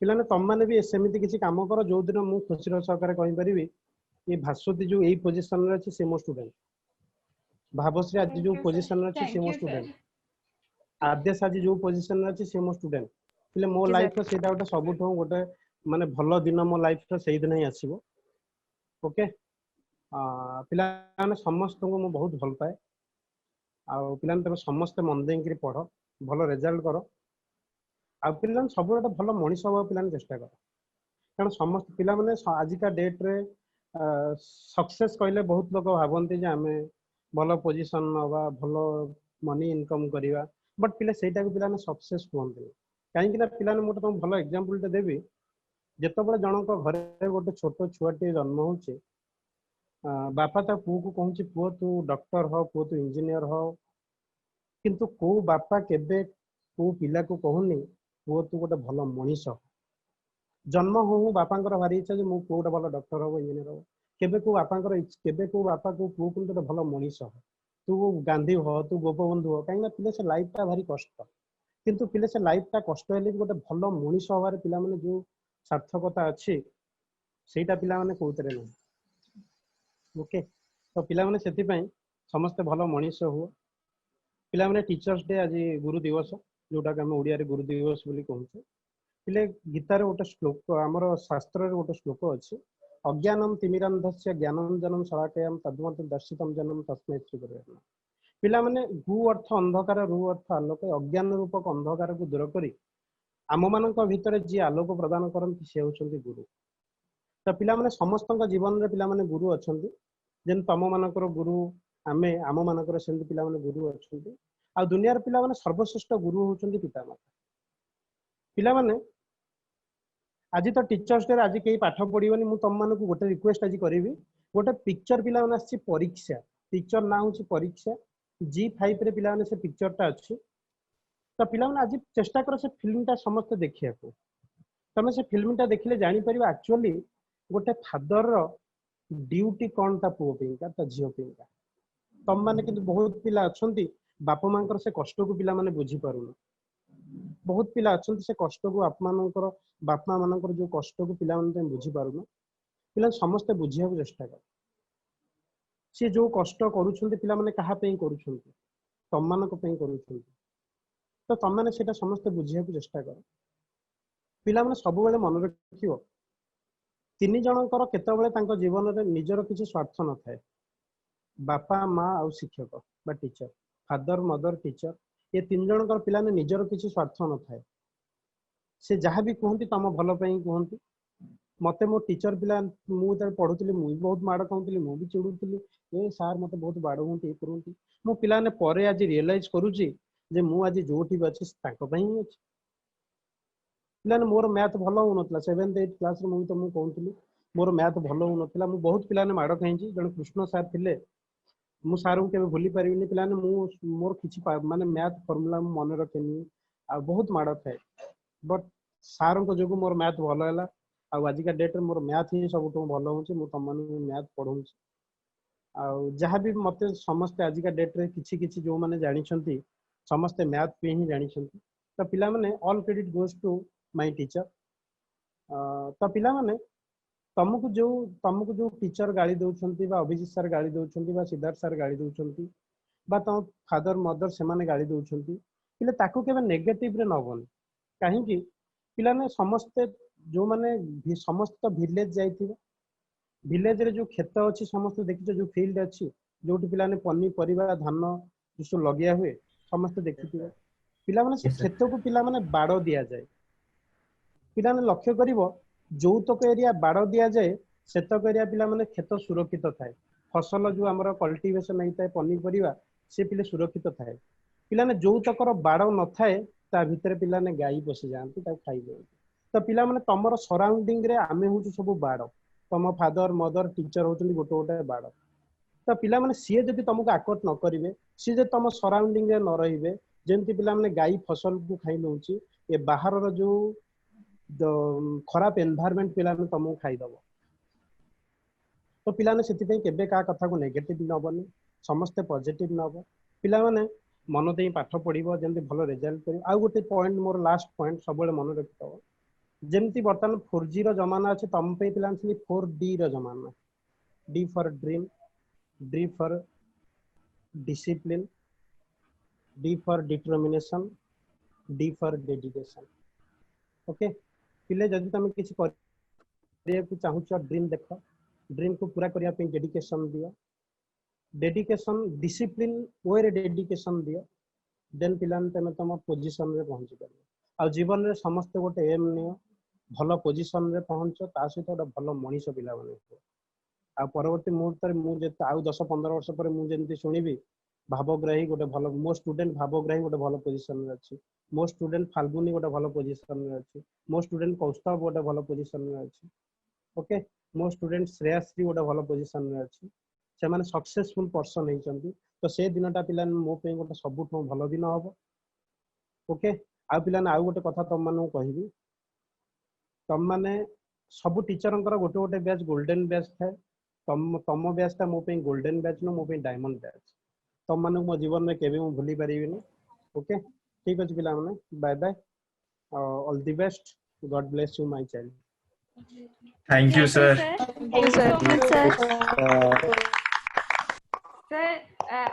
ପିଲାମାନେ ତମମାନେ ବି ସେମିତି କିଛି କାମ କର ଯୋଉଦିନ ମୁଁ ଖୁସିର ସହକାରେ କହିପାରିବି ଏ ଭାସ୍ୱତୀ ଯୋଉ ଏଇ ପୋଜିସନରେ ଅଛି ସେ ମୋ ଷ୍ଟୁଡେଣ୍ଟ, ଭାବଶ୍ରୀ ଆଜି ଯୋଉ ପୋଜିସନରେ ଅଛି ସେ ମୋ ଷ୍ଟୁଡେଣ୍ଟ, ଆଦେଶ ଆଜି ଯୋଉ ପୋଜିସନରେ ଅଛି ସେ ମୋ ଷ୍ଟୁଡେଣ୍ଟ। ହେଲେ ମୋ ଲାଇଫର ସେଇଟା ଗୋଟେ ସବୁଠୁ ଗୋଟେ ମାନେ ଭଲ ଦିନ ମୋ ଲାଇଫର ସେଇଦିନ ହିଁ ଆସିବ। ଓକେ, ପିଲାମାନେ ସମସ୍ତଙ୍କୁ ମୁଁ ବହୁତ ଭଲ ପାଏ, ଆଉ ପିଲାମାନେ ତମେ ସମସ୍ତେ ମନ ଦେଇକିରି ପଢ, ଭଲ ରେଜଲ୍ଟ କର, ଆଉ ପିଲାମାନେ ସବୁବେଳେ ଗୋଟେ ଭଲ ମଣିଷ ହବାକୁ ପିଲାମାନେ ଚେଷ୍ଟା କର। କାରଣ ସମସ୍ତ ପିଲାମାନେ ଆଜିକା ଡେଟ୍ରେ ସକ୍ସେସ୍ କହିଲେ ବହୁତ ଲୋକ ଭାବନ୍ତି ଯେ ଆମେ ଭଲ ପୋଜିସନ ନେବା, ଭଲ ମନି ଇନକମ୍ କରିବା, ବଟ୍ ପିଲା ସେଇଟାକୁ ପିଲାମାନେ ସକ୍ସେସ୍ କୁହନ୍ତିନି। କାହିଁକି ନା ପିଲାମାନେ ମୁଁ ତମକୁ ଭଲ ଏକ୍ସାମ୍ପଲଟେ ଦେବି। ଯେତେବେଳେ ଜଣଙ୍କ ଘରେ ଗୋଟେ ଛୋଟ ଛୁଆଟିଏ ଜନ୍ମ ହଉଛି, ବାପା ତା ପୁଅକୁ କହୁଛି ପୁଅ ତୁ ଡକ୍ଟର ହ, ପୁଅ ତୁ ଇଞ୍ଜିନିୟର ହ, କିନ୍ତୁ କୋଉ ବାପା କେବେ କୋଉ ପିଲାକୁ କହୁନି ପୁଅ ତୁ ଗୋଟେ ଭଲ ମଣିଷ। ଜନ୍ମ ହଉ ବାପାଙ୍କର ଭାରି ଇଚ୍ଛା ଯେ ମୋ ପୁଅ ଗୋଟେ ଭଲ ଡକ୍ଟର ହବ, ଇଞ୍ଜିନିୟର ହବ। କେବେ କୋଉ ବାପା କୋଉ ପୁଅକୁ ଗୋଟେ ଭଲ ମଣିଷ ହ, ତୁ ଗାନ୍ଧୀ ହ, ତୁ ଗୋପବନ୍ଧୁ ହ। କାହିଁକି ନା ପିଲେ ସେ ଲାଇଫଟା ଭାରି କଷ୍ଟ, କିନ୍ତୁ ପିଲେ ସେ ଲାଇଫଟା କଷ୍ଟ ହେଲେ ବି ଗୋଟେ ଭଲ ମଣିଷ ହବାରେ ପିଲାମାନେ ଯୋଉ ସାର୍ଥକତା ଅଛି ସେଇଟା ପିଲାମାନେ କୋଉଥିରେ ନାହିଁ। ଓକେ, ତ ପିଲାମାନେ ସେଥିପାଇଁ ସମସ୍ତେ ଭଲ ମଣିଷ ହୁଅ। ପିଲାମାନେ ଟିଚର୍ସ ଡେ ଆଜି ଗୁରୁ ଦିବସ, ଯୋଉଟାକୁ ଆମେ ଓଡ଼ିଆରେ ଗୁରୁ ଦିବସ ବୋଲି କହୁଛେ। ପିଲେ ଗୀତାରେ ଗୋଟେ ଶ୍ଲୋକ, ଆମର ଶାସ୍ତ୍ରରେ ଗୋଟେ ଶ୍ଲୋକ ଅଛି, ଅଜ୍ଞାନମ୍ ତିମିରାନ୍ଧସ୍ୟ ଜ୍ଞାନଞ୍ଜନମ୍ ଶଳାକୟାମ୍ ତଦ୍ମତ ଦର୍ଶିତମ୍ ଜନମ୍ ତସ୍ମୈ ଶ୍ରୀ ଗୁରବେ ନମଃ। ପିଲାମାନେ ଗୁ ଅର୍ଥ ଅନ୍ଧକାର, ରୁ ଅର୍ଥ ଆଲୋକ, ଅଜ୍ଞାନ ରୂପକ ଅନ୍ଧକାରକୁ ଦୂର କରି ଆମମାନଙ୍କ ଭିତରେ ଯିଏ ଆଲୋକ ପ୍ରଦାନ କରନ୍ତି ସେ ହେଉଛନ୍ତି ଗୁରୁ। ତ ପିଲାମାନେ ସମସ୍ତଙ୍କ ଜୀବନରେ ପିଲାମାନେ ଗୁରୁ ଅଛନ୍ତି, ଯେମିତି ତମ ମାନଙ୍କର ଗୁରୁ ଆମେ, ଆମ ମାନଙ୍କର ସେମିତି ପିଲାମାନେ ଗୁରୁ ଅଛନ୍ତି। ଆଉ ଦୁନିଆର ପିଲାମାନେ ସର୍ବଶ୍ରେଷ୍ଠ ଗୁରୁ ହଉଛନ୍ତି ପିତାମାତା। ପିଲାମାନେ ଆଜି ତ ଟିଚର୍ସ ଡେ, ଆଜି କେହି ପାଠ ପଢିବନି, ମୁଁ ତମମାନଙ୍କୁ ଗୋଟେ ରିକ୍ୱେଷ୍ଟ ଆଜି କରିବି। ଗୋଟେ ପିକ୍ଚର ପିଲାମାନେ ଆସିଛି ପରୀକ୍ଷା, ପିକ୍ଚର ନାଁ ହଉଛି ପରୀକ୍ଷା, G5 ରେ ପିଲାମାନେ ସେ ପିକ୍ଚରଟା ଅଛି। ତ ପିଲାମାନେ ଆଜି ଚେଷ୍ଟା କର ସେ ଫିଲ୍ମଟା ସମସ୍ତେ ଦେଖିବାକୁ। तमे से फिल्मटा देखिले जानी परिबा एक्चुअली गोटे फादर रो ड्यूटी कोन ता पुओ पिंका ता झियो पिंका तम माने किंतु बहुत पिला अछंती बापा मांकर से कष्ट को पिला माने बुझी पारुन बहुत पिला अछंती से कष्ट को आप मानकर बापा मानकर जो कष्ट को पिला माने बुझी पारुन पिला समस्त बुझिया को चेष्टा कर से जो कष्ट करूछंती पिला माने कहा पे करूछंती तम मानक पे करूछंती तो तम माने सेटा समस्त बुझिया को चेष्टा कर पिला माने सब बेले मन रखियो तीन जनकर केते बेले तांको जीवन रे निजर किछि स्वार्थ न थाए बापा माँ आ शिक्षक बा टीचर फादर मदर टीचर ये तीन जनकर पिला ने निजर किछि स्वार्थ न थाए से जहाँ भी कहती तुम भल कहती मते मो टीचर पिला मुझे पढ़ुली मुझे बहुत माड़ खाऊली मुझे चिड़ुली ए सार मत बहुत बाड़ हूँ ये करती मो पिला ने परे आज रियलाइज करुच्ची जे मु आज जो अच्छी ही अच्छी पिला मोर मैथ भल हो ना 7th 8th क्लास मुझे तुमको कहूली मोर मैथ भल हो ना बहुत पिला ने माड़ खाई जन कृष्ण सार थे मु सार को केवे भूली पारिनी पिला ने मोर किछि माने मैथ फॉर्मूला मन रखेनी आ बहुत माड़ थाए बट सार को जो मोर मैथ भल है आजिका डेट मोर मैथ ही सब भल हो तुम मैथ पढ़ाऊँ जहाँ भी मत समस्ते आजिका डेट रे किछि किछि जो माने जानी समस्ते मैथ पे ही जानी तो पिला माने all credit goes to my teacher तो पिला माने तुमको जो टीचर गाड़ी दौरान बा अभिजीत सर गाड़ी दौरान बा सिद्धार्थ सर गाड़ी दौरान बा तुम फादर मदर से माने गाड़ी दौरान पिले ताको केबे नेगेटिव रे नबन कहीं पिला ने समस्ते जो माने समस्त विलेज जाइथिबे विलेज रे जो खेत अच्छी समस्त देखिए जो फील्ड अच्छी जो पिला ने पनी परिबा धान जो लगिया हुए समस्त देखिथिबे पिला माने से खेत को पिला माने बाड़ दिया जाए पिला ने लक्ष्य करिवो जौतक एरिया बाड़ दिया जाए सेतक एरिया पिला माने खेत सुरक्षित थाए फसल जो हमर कल्टीवेशन होता है पनी परिबा से पिले सुरक्षित थाए पिला ने जौतकर बाड़ न थाए ता भितर पिला ने गाई बसी जाती खाई जाती तो पिला माने तमर सराउंडिंग रे आमे होछु सब बाड़ तम फादर मदर टीचर होचंदी गोटे गोटे बाड़ तो पिला माने सी जदि तुमको आकट न करिवे सी जे तम सराउंडिंग रे न रहिबे जेंति पिला माने गाई फसल को खाई नउची ए बाहर रो जो खराब एनवायरनमेंट पिला ने तुमको खाई दबो तो पिला ने सेति पे केबे का कथा को नेगेटिव नबनी समस्त पॉजिटिव नब पिला माने मन देई पाठ पढ़िबो जेंति भलो रिजल्ट करियो आ गोटे पॉइंट मोर लास्ट पॉइंट सब बेले मन रखितो जेमती बर्तमान 4G रो जमाना अच्छे तुम पे पिला 4D रो जमाना D for dream D for discipline D for determination D for dedication okay पिले जदि तुम किसी करिया को चाहूछ ड्रीम देख ड्रीम को पूरा करिया पे डेडिकेशन दियो डेडिकेशन डिसिप्लिन वे डेडिकेशन दियो देन पिला तुम तुम पोजीशन रे पहुंची पार आ जीवन रे समस्त गोटे एम नियो भल पोजिशन रे पहुंच ता सहित गोटे भल मनीष पिला बने आ परवर्ती मुहूर्त मुझे आउ 10-15 वर्ष पर मुझे शुणिबी भावग्राही गोटे भल मो स्टूडेंट भावग्राही गोटे भल पोजिशन रे अछि मो स्टूडेंट फाल्गुनी गोटे भल पोजिशन रे अछि मो स्टूडेंट कौस्तव गोटे भल पोजिशन रे अछि ओके मो स्टूडेंट श्रेयश्री गोटे भल पोजिशन रे अछि से माने सक्सेसफुल पर्सन हेचंती तो से दिनटा पिला मो पे गोटे सबुठ भल दिन हबो ओके आ पिला आउ गोटे कथा तुम मानू कहबी तुम माने सब टीचर गोटे गोटे बैच गोल्डन बैच थाए तुम बैचटा मो पे गोल्डन बैच न मो पे डायमंड बैच तुम माने मो जीवन में केबे मु भूली परिबिनी ओके ठीक अछि पिला माने bye bye all the best God bless you my child thank you sir Sir,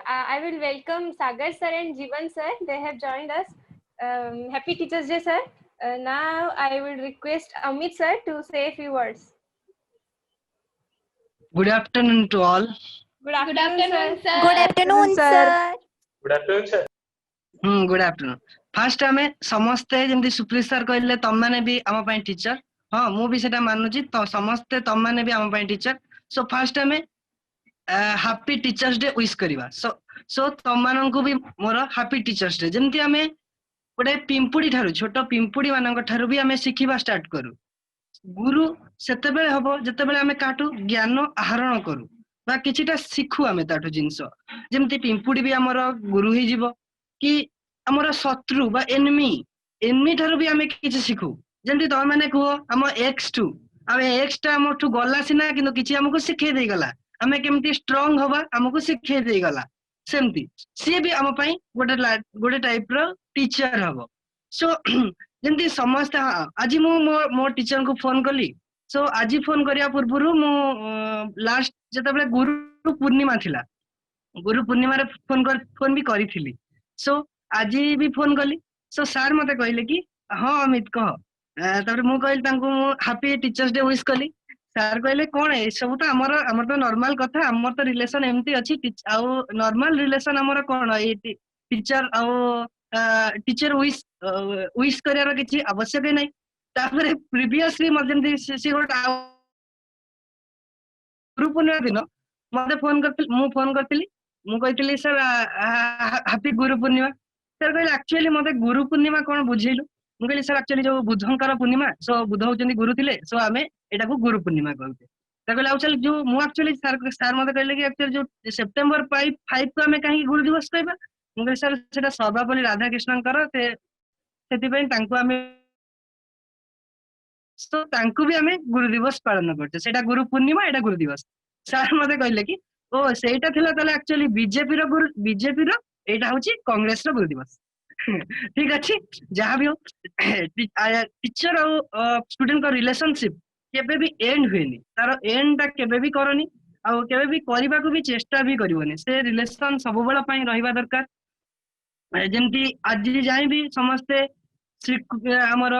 I will welcome Sagar sir and Jivan sir. They have joined us. Happy Teachers Day, sir. Now I will request Amit sir to say a few words. Good afternoon to all. Good afternoon, sir. Good afternoon, sir. Good afternoon sir good afternoon fast आमे समस्ते जेमती Supreet sir कहले तम माने भी आम पई teacher हां मु भी सेटा मानुची तो समस्ते तम माने भी आम पई टीचर सो फास्ट आमे हैप्पी टीचर्स डे विश करबा सो तम माननकु भी मोर हैप्पी टीचर्स डे जेमती आमे गोटे पिंपुड़ी ठारू छोट पिंपुड़ी मानक ठारू भी आमे शिखिबा स्टार्ट करू गुरु सेते बेले हबो जते बेले आमे काटू ज्ञान आहरण करू बा किछिटा शिखु आमे ताठू जिंस जेमती पिंपुड़ी भी हमर गुरु ही जीवो कि हमर शत्रु बा एनिमी ठारू भी आमे किछि शिखु ଯେମିତି ତମେ ମାନେ କୁହ ଆମ X2 ଆମେ X ଟା ଆମଠୁ ଗଲା ସିନା କିନ୍ତୁ କିଛି ଆମକୁ ଶିଖେଇ ଦେଇ ଗଲା ଆମେ କେମିତି ଷ୍ଟ୍ରଙ୍ଗ ହବା ଆମକୁ ଶିଖେଇ ଦେଇ ଗଲା ସେମିତି ସିଏ ବି ଆମ ପାଇଁ ଗୋଟେ ଟାଇପ ର ଟିଚର ହବ ସୋ ଯେମିତି ସମସ୍ତେ ଆଜି ମୁଁ ମୋ ଟିଚରଙ୍କୁ ଫୋନ କଲି ସୋ ଆଜି ଫୋନ କରିବା ପୂର୍ବରୁ ମୁଁ ଲାଷ୍ଟ ଯେତେବେଳେ ଗୁରୁ ପୂର୍ଣ୍ଣିମା ଥିଲା ଗୁରୁ ପୂର୍ଣ୍ଣିମାରେ ଫୋନ ବି କରିଥିଲି ସୋ ଆଜି ବି ଫୋନ କଲି ସୋ ସାର୍ ମତେ କହିଲେ କି ହଁ ଅମିତ କହ ତାପରେ ମୁଁ କହିଲି ତାଙ୍କୁ ମୁଁ ହାପି ଟିଚର୍ସ ଡେ ୱିଶ କଲି ସାର୍ କହିଲେ କଣ ଏସବୁ ତ ଆମର ତ ନର୍ମାଲ କଥା ଆମର ତ ରିଲେସନ ଏମିତି ଅଛି ଆଉ ନର୍ମାଲ ରିଲେସନ ଆମର କଣ ଏଇ ଟିଚର ଆଉ ଟିଚର ୱିଶ କରିବାର କିଛି ଆବଶ୍ୟକ ନାହିଁ ତାପରେ ପ୍ରିଭିୟସଲି ମତେ ଯେମିତି ସେ ଗୋଟେ ଗୁରୁ ପୂର୍ଣ୍ଣିମା ଦିନ ମତେ ଫୋନ କରିଥିଲି ମୁଁ କହିଥିଲି sir happy Guru Purnima sir କହିଲେ ଆକ୍ଚୁଆଲି ମତେ ଗୁରୁ ପୂର୍ଣ୍ଣିମା କଣ ବୁଝେଇଲୁ ମୁଁ କହିଲି ସାର୍ ଆକ୍ଚୁଆଲି ଯୋଉ ବୁଧଙ୍କର ପୂର୍ଣ୍ଣିମା ସୋ ବୁଧ ହଉଛନ୍ତି ଗୁରୁ ଥିଲେ ସୋ ଆମେ ଏଟାକୁ ଗୁରୁ ପୂର୍ଣ୍ଣିମା କହୁଛେ ତା କହିଲେ ଆଉ ଚାଲ ଯୋଉ ମୁଁ ଆକ୍ଚୁଆଲି ସାର୍ ମତେ କହିଲେ କି ଆକ୍ଚୁଆଲି ଯୋଉ ସେପ୍ଟେମ୍ବର 5 କୁ ଆମେ କାହିଁକି ଗୁରୁ ଦିବସ କହିବା ମୁଁ କହିଲି ସାର୍ ସେଟା ସର୍ବାପଲ୍ଲୀ ରାଧାକୃଷ୍ଣଙ୍କର ସେଥିପାଇଁ ତାଙ୍କୁ ବି ଆମେ ଗୁରୁ ଦିବସ ପାଳନ କରୁଛେ ସେଇଟା ଗୁରୁ ପୂର୍ଣ୍ଣିମା ଏଇଟା ଗୁରୁ ଦିବସ ସାର୍ ମତେ କହିଲେ କି ଓ ସେଇଟା ଥିଲା ତାହେଲେ ଆକ୍ଚୁଆଲି ବିଜେପିର ଏଇଟା ହଉଛି କଂଗ୍ରେସର ଗୁରୁ ଦିବସ ଠିକ ଅଛି ଯାହା ବି ହଉ ଟିଚର ଆଉ ଷ୍ଟୁଡେଣ୍ଟଙ୍କ ରିଲେସନସିପ କେବେ ବି ଏଣ୍ଡ ହୁଏନି ତାର ଏଣ୍ଡ ଟା କେବେ ବି କରନି ଆଉ କେବେ ବି କରିବାକୁ ବି ଚେଷ୍ଟା ବି କରିବନି ସେ ରିଲେସନ ସବୁବେଳ ପାଇଁ ରହିବା ଦରକାର ଯେମିତି ଆଜି ଯାଏ ବି ସମସ୍ତେ ଆମର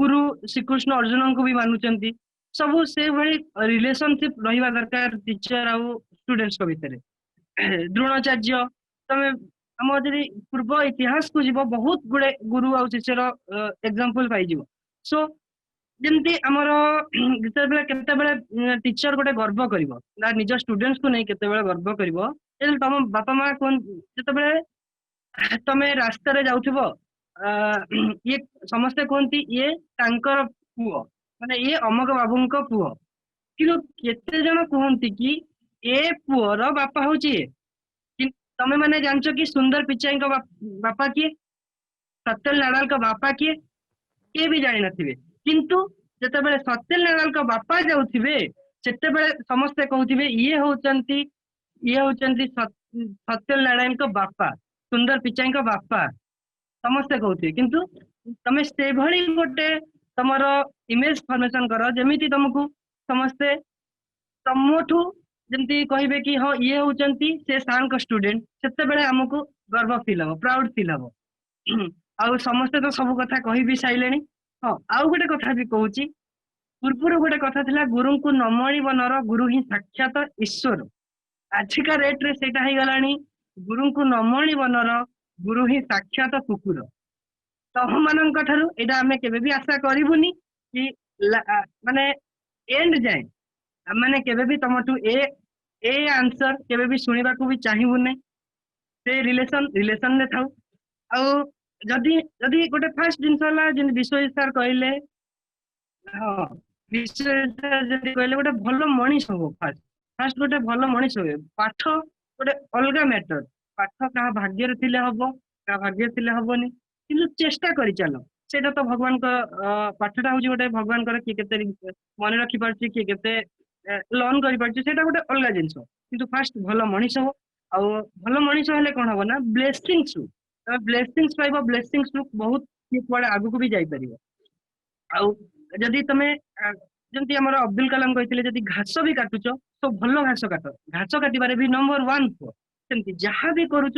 ଗୁରୁ ଶ୍ରୀକୃଷ୍ଣ ଅର୍ଜୁନଙ୍କୁ ବି ମାନୁଛନ୍ତି ସବୁ ସେଇଭଳି ରିଲେସନସିପ ରହିବା ଦରକାର ଟିଚର ଆଉ ଷ୍ଟୁଡେଣ୍ଟଙ୍କ ଭିତରେ ଦ୍ରୋଣାଚାର୍ଯ୍ୟ ତମେ ଆମ ଯଦି ପୂର୍ବ ଇତିହାସକୁ ଯିବ ବହୁତ ଗୁଡେ ଗୁରୁ ଆଉ ଶିଷ୍ୟର ଏକ୍ସାମ୍ପଲ ପାଇଯିବ ସୋ ଯେମିତି ଆମର କେତେବେଳେ ଟିଚର ଗୋଟେ ଗର୍ବ କରିବ ନା ନିଜ ଷ୍ଟୁଡେଣ୍ଟକୁ ନେଇ କେତେବେଳେ ଗର୍ବ କରିବ ତମ ବାପା ମା ଯେତେବେଳେ ତମେ ରାସ୍ତାରେ ଯାଉଥିବ ଇଏ ସମସ୍ତେ କୁହନ୍ତି ଇଏ ତାଙ୍କର ପୁଅ ମାନେ ଇଏ ଅମକ ବାବୁଙ୍କ ପୁଅ କିନ୍ତୁ କେତେ ଜଣ କୁହନ୍ତି କି ଏ ପୁଅର ବାପା ହଉଛି ତମେ ମାନେ ଜାଣିଛ କି ସୁନ୍ଦର ପିଚାଇଙ୍କ ବାପା କିଏ ସତ୍ୟଲ ନାଡାଲଙ୍କ ବାପା କିଏ ବି ଜାଣିନଥିବେ କିନ୍ତୁ ଯେତେବେଳେ ସତ୍ୟଲ ନାଡାଲଙ୍କ ବାପା ଯାଉଥିବେ ସେତେବେଳେ ସମସ୍ତେ କହୁଥିବେ ଇଏ ହଉଛନ୍ତି ସତ୍ୟଲ ନାରାୟଣଙ୍କ ବାପା ସୁନ୍ଦର ପିଚାଇଙ୍କ ବାପା ସମସ୍ତେ କହୁଥିବେ କିନ୍ତୁ ତମେ ସେଭଳି ଗୋଟେ ତମର ଇମେଜ ଫର୍ମେସନ କର ଯେମିତି ତମକୁ ସମସ୍ତେ ତମଠୁ ଯେମିତି କହିବେ କି ହଁ ଇଏ ହଉଛନ୍ତି ସେ ସାରଙ୍କ ଷ୍ଟୁଡେଣ୍ଟ ସେତେବେଳେ ଆମକୁ ଗର୍ବ ଫିଲ୍ ହବ ପ୍ରାଉଡ ଫିଲ୍ ହବ ଆଉ ସମସ୍ତେ ତ ସବୁ କଥା କହିବି ସାଇଲେଣି ହଁ ଆଉ ଗୋଟେ କଥା ବି କହୁଛି ପୂର୍ବରୁ ଗୋଟେ କଥା ଥିଲା ଗୁରୁଙ୍କୁ ନମଣିବ ନର ଗୁରୁ ହିଁ ସାକ୍ଷାତ ଈଶ୍ୱର ଆଜିକା ରେଟରେ ସେଇଟା ହେଇଗଲାଣି ଗୁରୁଙ୍କୁ ନମଣିବ ନର ଗୁରୁ ହିଁ ସାକ୍ଷାତ କୁକୁର ତମମାନଙ୍କ ଠାରୁ ଏଇଟା ଆମେ କେବେ ବି ଆଶା କରିବୁନି କି ମାନେ ଏଣ୍ଡ ଯାଏ ଆମେ କେବେ ବି ତମଠୁ ଏ ଆନ୍ସର କେବେ ବି ଶୁଣିବାକୁ ବି ଚାହିଁବୁନି ସେ ରିଲେସନରେ ଥାଉ ଆଉ ଯଦି ଗୋଟେ ଫାର୍ଷ୍ଟ ଜିନିଷ ହେଲା ଯେମିତି ବିଶ୍ୱଜିତ ସାର୍ କହିଲେ ହଁ ବିଶ୍ୱଜିତ ସାର୍ ଯଦି କହିଲେ ଗୋଟେ ଭଲ ମଣିଷ ହବ ଫାର୍ଷ୍ଟ ଗୋଟେ ଭଲ ମଣିଷ ହୁଏ ପାଠ ଗୋଟେ ଅଲଗା ମ୍ୟାଟର ପାଠ କାହା ଭାଗ୍ୟରେ ଥିଲେ ହବ କାହା ଭାଗ୍ୟରେ ଥିଲେ ହବନି କିନ୍ତୁ ଚେଷ୍ଟା କରିଚାଲ ସେଇଟା ତ ଭଗବାନଙ୍କ ପାଠଟା ହଉଛି ଗୋଟେ ଭଗବାନଙ୍କର କିଏ କେତେ ମନେ ରଖିପାରୁଛି କିଏ କେତେ ଲର୍ନ କରିପାରୁଛି ସେଇଟା ଗୋଟେ ଅଲଗା ଜିନିଷ କିନ୍ତୁ ଫାର୍ଷ୍ଟ ଭଲ ମଣିଷ ହବ ଆଉ ଭଲ ମଣିଷ ହେଲେ କଣ ହବ ନା ବ୍ଲେସିଂସରୁ ତମେ ବ୍ଲେସିଂସ ପାଇବ ବ୍ଲେସିଂସରୁ ବହୁତ କୁଆଡେ ଆଗକୁ ବି ଯାଇପାରିବ ଆଉ ଯଦି ତମେ ଯେମିତି ଆମର ଅବଦୁଲ କାଲାମ କହିଥିଲେ ଯଦି ଘାସ ବି କାଟୁଛ ତ ଭଲ ଘାସ କାଟିବାରେ ବି ନମ୍ବର 1 କୁହ ସେମିତି ଯାହା ବି କରୁଛ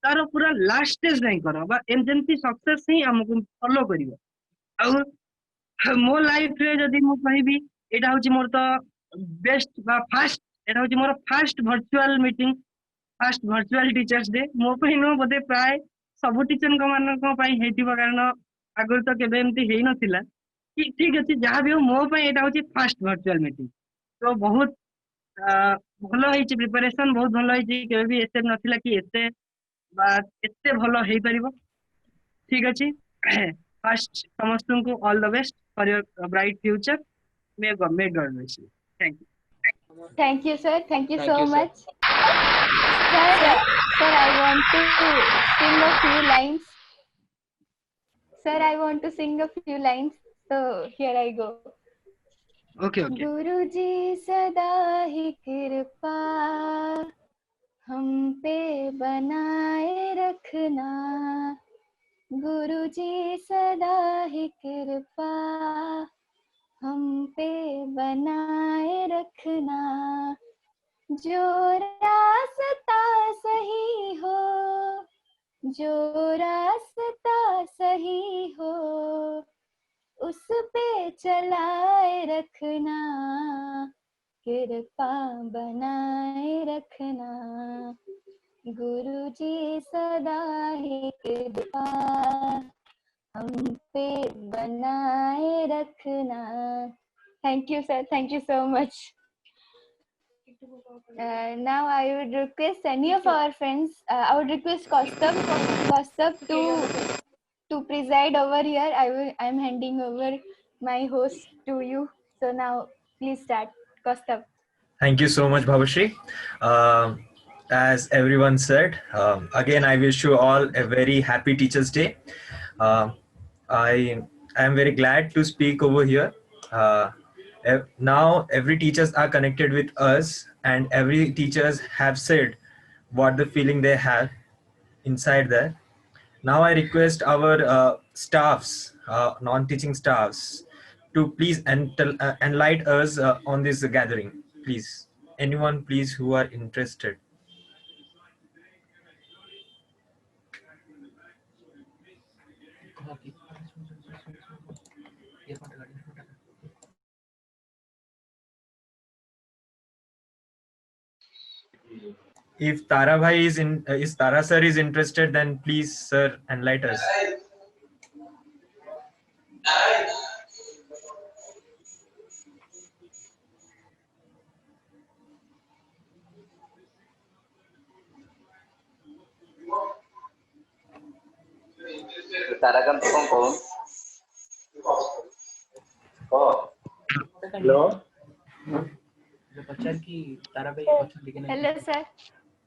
ତାର ପୁରା ଲାଷ୍ଟ ଷ୍ଟେଜ ଯାଇ କର ବା ଯେମିତି ସକ୍ସେସ ହିଁ ଆମକୁ ଫଲୋ କରିବ ଆଉ ମୋ ଲାଇଫରେ ଯଦି ମୁଁ କହିବି ଏଇଟା ହଉଛି ମୋର ତ ବେଷ୍ଟ ବା ଫାଷ୍ଟ ଏଇଟା ହଉଛି ମୋର first virtual meeting first virtual teachers day ମୋ ପାଇଁ ନୁହଁ ବୋଧେ ପ୍ରାୟ ସବୁ ଟିଚରଙ୍କ ମାନଙ୍କ ପାଇଁ ହେଇଥିବ କାରଣ ଆଗରୁ ତ କେବେ ଏମିତି ହେଇନଥିଲା ଠିକ ଅଛି ଯାହା ବି ହଉ ମୋ ପାଇଁ ଏଇଟା ହଉଛି ଫାଷ୍ଟ ଭର୍ଚୁଆଲ ମିଟିଂ ତ ବହୁତ ଭଲ ହେଇଛି ପ୍ରିପାରେସନ ବହୁତ ଭଲ ହେଇଛି କେବେ ବି ଏତେ ନଥିଲା କି ଏତେ ଭଲ ହେଇପାରିବ ଠିକ ଅଛି ଫାଷ୍ଟ ସମସ୍ତଙ୍କୁ all the best for your bright future may God bless you thank you Thank you, sir. Thank you Thank so you, sir. much. Sir, I want to sing a few lines. Sir, I want to sing a few lines. So here I go. Okay, okay. गुरु जी सदा ही कृपा हम पे बनाए रखना, गुरु जी सदा ही कृपा हम पे बनाए रखना, जो रास्ता सही हो, जो रास्ता सही हो उस पे चलाए रखना, कृपा बनाए रखना, गुरु जी सदा ही कृपा हम पे बनाए रखना. Thank you, sir. Thank you so much. Now I would request any of our friends. I would request Kaustav to preside over here. I'm handing over my host to you. So now please start, Kaustav. Thank you so much, Bhavashri. As everyone said, again, I wish you all a very happy Teachers' Day. I am very glad to speak over here. Now, every teachers are connected with us, and every teachers have said what the feeling they have inside there. Now, I request our staffs, non-teaching staffs, to please enlighten us on this gathering. Please, anyone, please, who are interested. If Tara bhai is Tara sir is interested, then please, sir, enlighten us. Tarakant कौन कौन hello Hello, sir.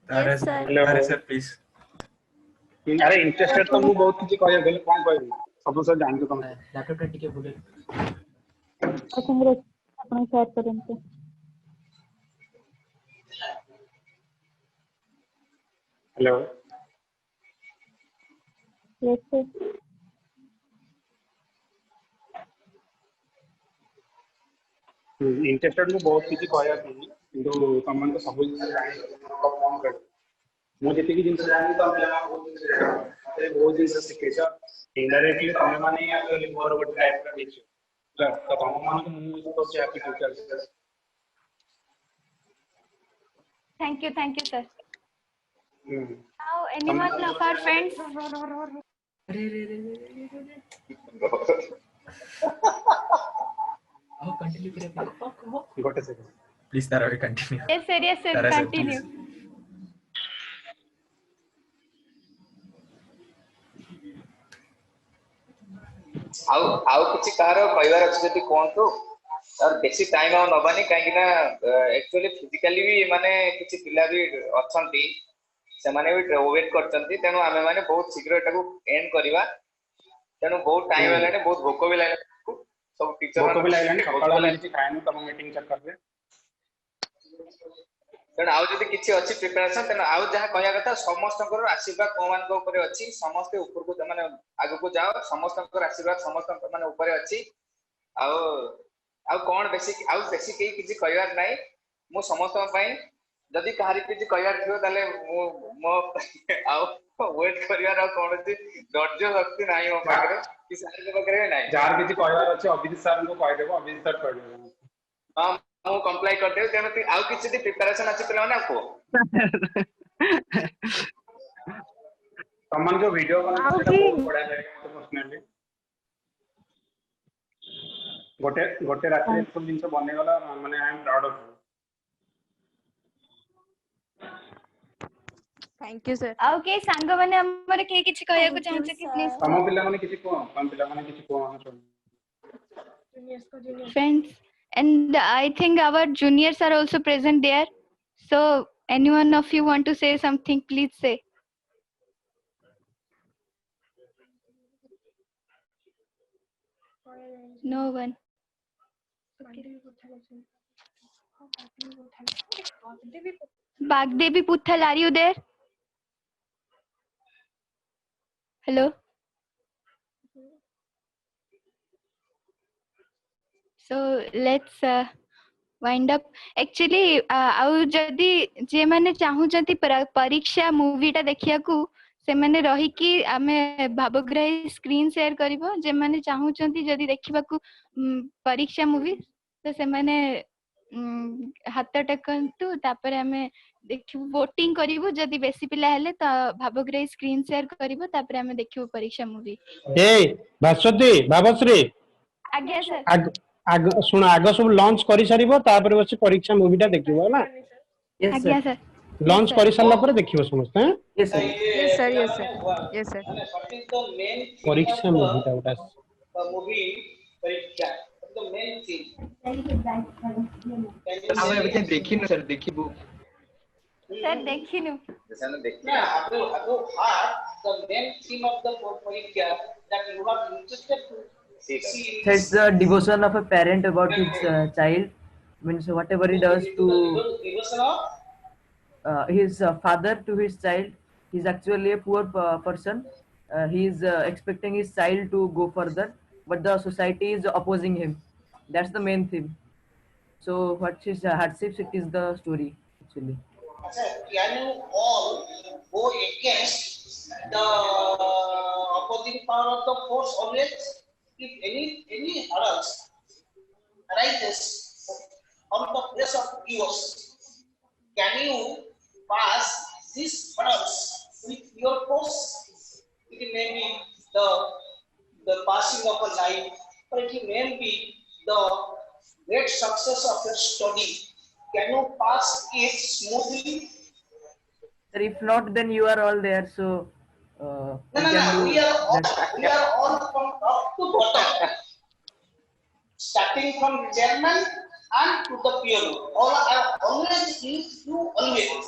Tara, Yes, sir. Tara sir, please. अरे interested तो मु बहुत किछि कहय गेल कोन कहबी सब सब जान के तुम लैपटॉप टिके बोले ଆପଣ ସେୟାର କରନ୍ତୁ. Hello Yes, sir. इंटरेस्टेड मु बहुत किछि कहय कि किंतु तमन तो सब कम कर मु जति कि जिंस जानि तो पिला बहुत जिंस सिखे छ इनडायरेक्टली तमे माने या मोर गोट टाइप का टीचर तो तम मान को मु तो happy teacher. Thank you, sir. Now, anyone of our friends? Continue करें गोटे second Please, Tara, continue. Yes, sir. Tara sir, Continue. please. ଆଉ କିଛି କାହାର କହିବାର ଅଛି ଯଦି କୁହନ୍ତୁ और बेसी टाइम आ नबानी काहे ना एक्चुअली फिजिकली भी माने किछि पिला भी अछंती से माने भी वेट करचंती तेनु आमे माने बहुत शीघ्र एटाको एंड करबा तेनु बहुत टाइम हेलाने बहुत भोक भी लागले सब टीचर भोक भी लागले सकाळ में किछि खाइनु तब मीटिंग चेक करबे तेनु आउ जदी किछि अछि प्रिपरेशन तेनु आउ जहा कहया कथा समस्तकर आशीर्वाद कोमान को ऊपर अछि समस्त ऊपर को माने आगु को जाओ समस्तकर आशीर्वाद समस्त माने ऊपर अछि आउ आउ कोन बेसी के किछि कहयार नै मु समस्त पई जदी कहारी किछि कहयार थियो ताले मो आउ वेट करियार कोन अछि धैर्य शक्ति नाही हो पाकरे कि सारे के पाकरे नै जार किछि कहयार अछि अभिजीत सर को कहि देबो अभिजीत सर कहि देबो हां मु कंप्लाई कर देबो तेनो आउ किछि दी प्रिपरेशन अछि पिला ना को तमन जो वीडियो बना सेटा बहुत बड़ा लगेगा तो पर्सनली गोटे रात्रि सब दिन से बने गला माने I am proud of thank you sir. Okay, सांग माने हमरे के किछि कहया को चाहछे कि प्लीज तम पिला माने किछि को तम पिला माने किछि को friends, and I think our juniors are also present there, so anyone of you want to say something, please say. No one. Bagdevi Puthal, are you there? Hello. So let's wind up. Actually, आउ जदि जे माने चाहूचंती परीक्षा movie टा देखिया को से माने रही कि आमे भावग्राही स्क्रीन शेयर करिवो जे माने चाहूचंती जदि देखिबा को परीक्षा मूवी तो से माने हाथ टेकंतु तापर आमे देखिबो वोटिंग करिवो जदि बेसी पिला हेले तो भावग्राही स्क्रीन शेयर करिवो तापर आमे देखिबो परीक्षा मूवी। ए भास्वती बाबश्री आज्ञा सर। आग सुन आग सब लॉन्च करि सारिबो तापर बस परीक्षा मूवीटा देखिबो ना। आज्ञा सर। लॉन्च करि सारला पर देखिबो समस्त। हैं yes sir yes sir yes sir yes sir परीक्षा मूवीटा उटा मूवी परीक्षा the main theme हम अभी देखिनु सर देखिबो सर देखिनु ना अबो heart the main theme of the परीक्षा that you are interested to see. It's the devotion of a parent about his child, means whatever he does to devotion of his father to his child. He's actually a poor person. He is expecting his child to go further, but the society is opposing him. That's the main theme. So what is hardships? It is the story actually. Can you all go against the opposing power of the force always? If any hurdles arises on the place of yours, can you pass these hurdles with your force? It may be the passing of a life, or it may be the great success of your study. Can you pass it smoothly? Sir, if not, then you are all there. So We are all from top to bottom, starting from chairman and to the PO. All are always with you always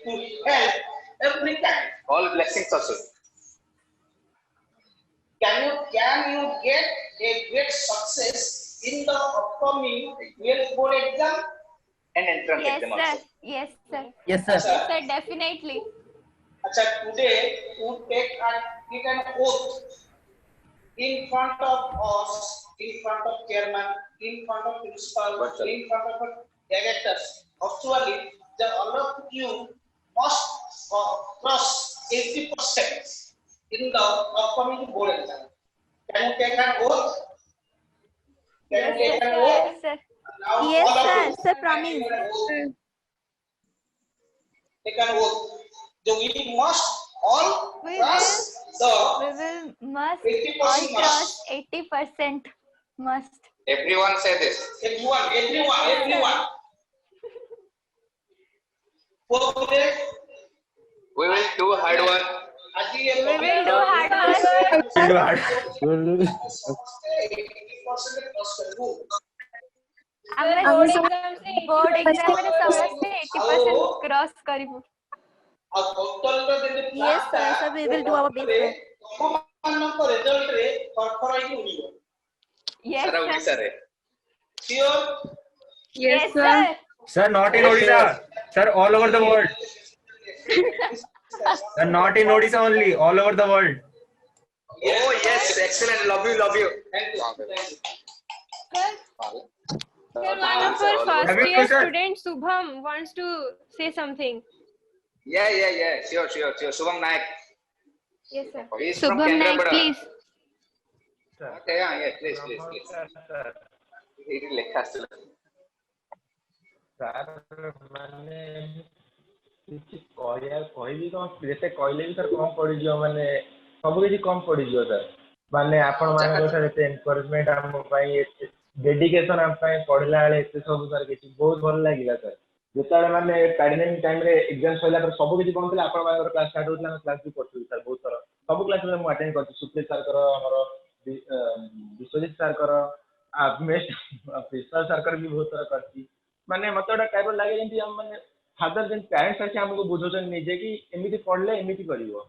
to help every time. All blessings also. Can you get a great success in the upcoming board exam and entrance Yes exam sir. also? Yes sir. Yes sir. Yes sir, definitely. Today you take an oath in front of us, in front of chairman, in front of principal, in front of directors. Actually, all of you must cross 80% in the upcoming board exam. Can you take an oath? Can you take an oath? Yes sir. Now, Yes all of sir, you, sir take promise. an oath. So we must all cross We the will must 80% all cross must. 80% must. Everyone say this. Everyone. We will do hard work. We will do hard work. ଆମେ board exam ରେ ସମସ୍ତେ 80% cross କରିବୁ। Yes sir, sir we will do our best sir. Yes सारा sir. Orissa रे. Yes sir. Sir, not in Odisha. Sir, all over the world. Sir, not in Odisha only, all over the world. Oh yes, excellent. Love you. Thank you. Sir, one of our first year students, Subham, wants to say something. Yeah. Sure. Subham Naik. Yes, sir. He is from Subham Naik, Kendrapada. please. Okay, yeah, please. He will lecture still. ମାନେ କିଛି କହିବି କଣ ଯେତେ କହିଲେ ବି sir କମ ପଡିଯିବ ମାନେ ସବୁ କିଛି କମ ପଡିଯିବ ସାର୍ ମାନେ ଆପଣ ମାନଙ୍କ ସାର୍ ଏତେ ଏନକରେଜମେଣ୍ଟ ଆମ ପାଇଁ ଏତେ ଡେଡିକେସନ ଆମ ପାଇଁ ପଢିଲା ବେଳେ ଏତେ ସବୁ ସାର୍ କିଛି ବହୁତ ଭଲ ଲାଗିଲା ସାର୍ ଯେତେବେଳେ ମାନେ ପ୍ୟାଣ୍ଡେମିକ ଟାଇମରେ ଏକ୍ସାମ ସରିଲା ପରେ ସବୁ କିଛି ବନ୍ଦ ଥିଲା ଆପଣ ମାନଙ୍କର କ୍ଲାସ ଷ୍ଟାର୍ଟ ହଉଥିଲା ଆମେ କ୍ଲାସ ବି କରୁଥିଲୁ ସାର୍ ବହୁତ ଥର ସବୁ କ୍ଲାସରେ ମୁଁ ଆଟେଣ୍ଡ କରିଛି ସୁପ୍ରିତ ସାର୍ଙ୍କର ଆମର ବିଶ୍ୱଜିତ ସାର୍ଙ୍କର ପ୍ରିନ୍ସିପାଲ ସାର୍ଙ୍କର ବି ବହୁତ ଥର କରିଛି ମାନେ ମତେ ଗୋଟେ ଟାଇପର ଲାଗେ ଯେମିତି ଆମେ ମାନେ फादर जेन पेरेंट्स आके हमको बुझौछन निजे कि एमिति पढ़ले एमिति करिवो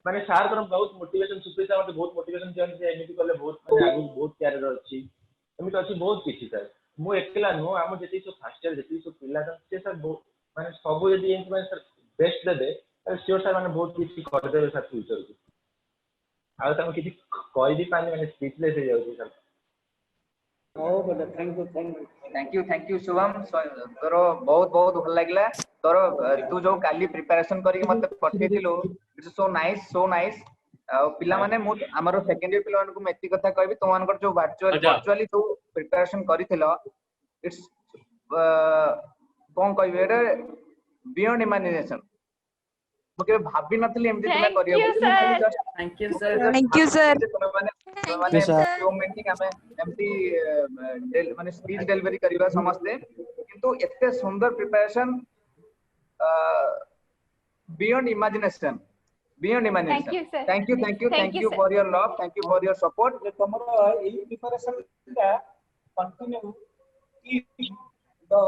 माने सार कर बहुत मोटिवेशन सुप्रीत सर मते बहुत मोटिवेशन दियन जे एमिति करले बहुत माने आगु बहुत कैरियर अछि एमिति अछि बहुत किछि सर मु एकला नो हम जति सो फास्ट इयर जति सो पिला से सर माने सब यदि एंत माने सर बेस्ट दे दे श्योर सर माने बहुत किछि कर देबे सर फ्यूचर को आ तम किछि कहि दी पानी माने स्पीचलेस हो जाउछि सर ओ बेटा थैंक यू शुभम तोर बहुत बहुत भल लागला तोर तू जो काली प्रिपरेशन करी मते पठेतिलो इट्स सो नाइस पिला माने मु हमर सेकंड ईयर पिला को मेति कथा कहबी तो मानकर जो वर्चुअली जो प्रिपरेशन करिथिलो इट्स कोन कहबी एटा बियॉन्ड इमेजिनेशन मुके भाबी नथली एमती पिला करियो thank you sir thank you sir माने sir. जो मीटिंग हमें एमती माने स्पीच डिलीवरी करबा समस्ते किंतु एते सुंदर preparation beyond imagination thank you for your love thank you for your support तमरो ए प्रिपरेशन का continue in the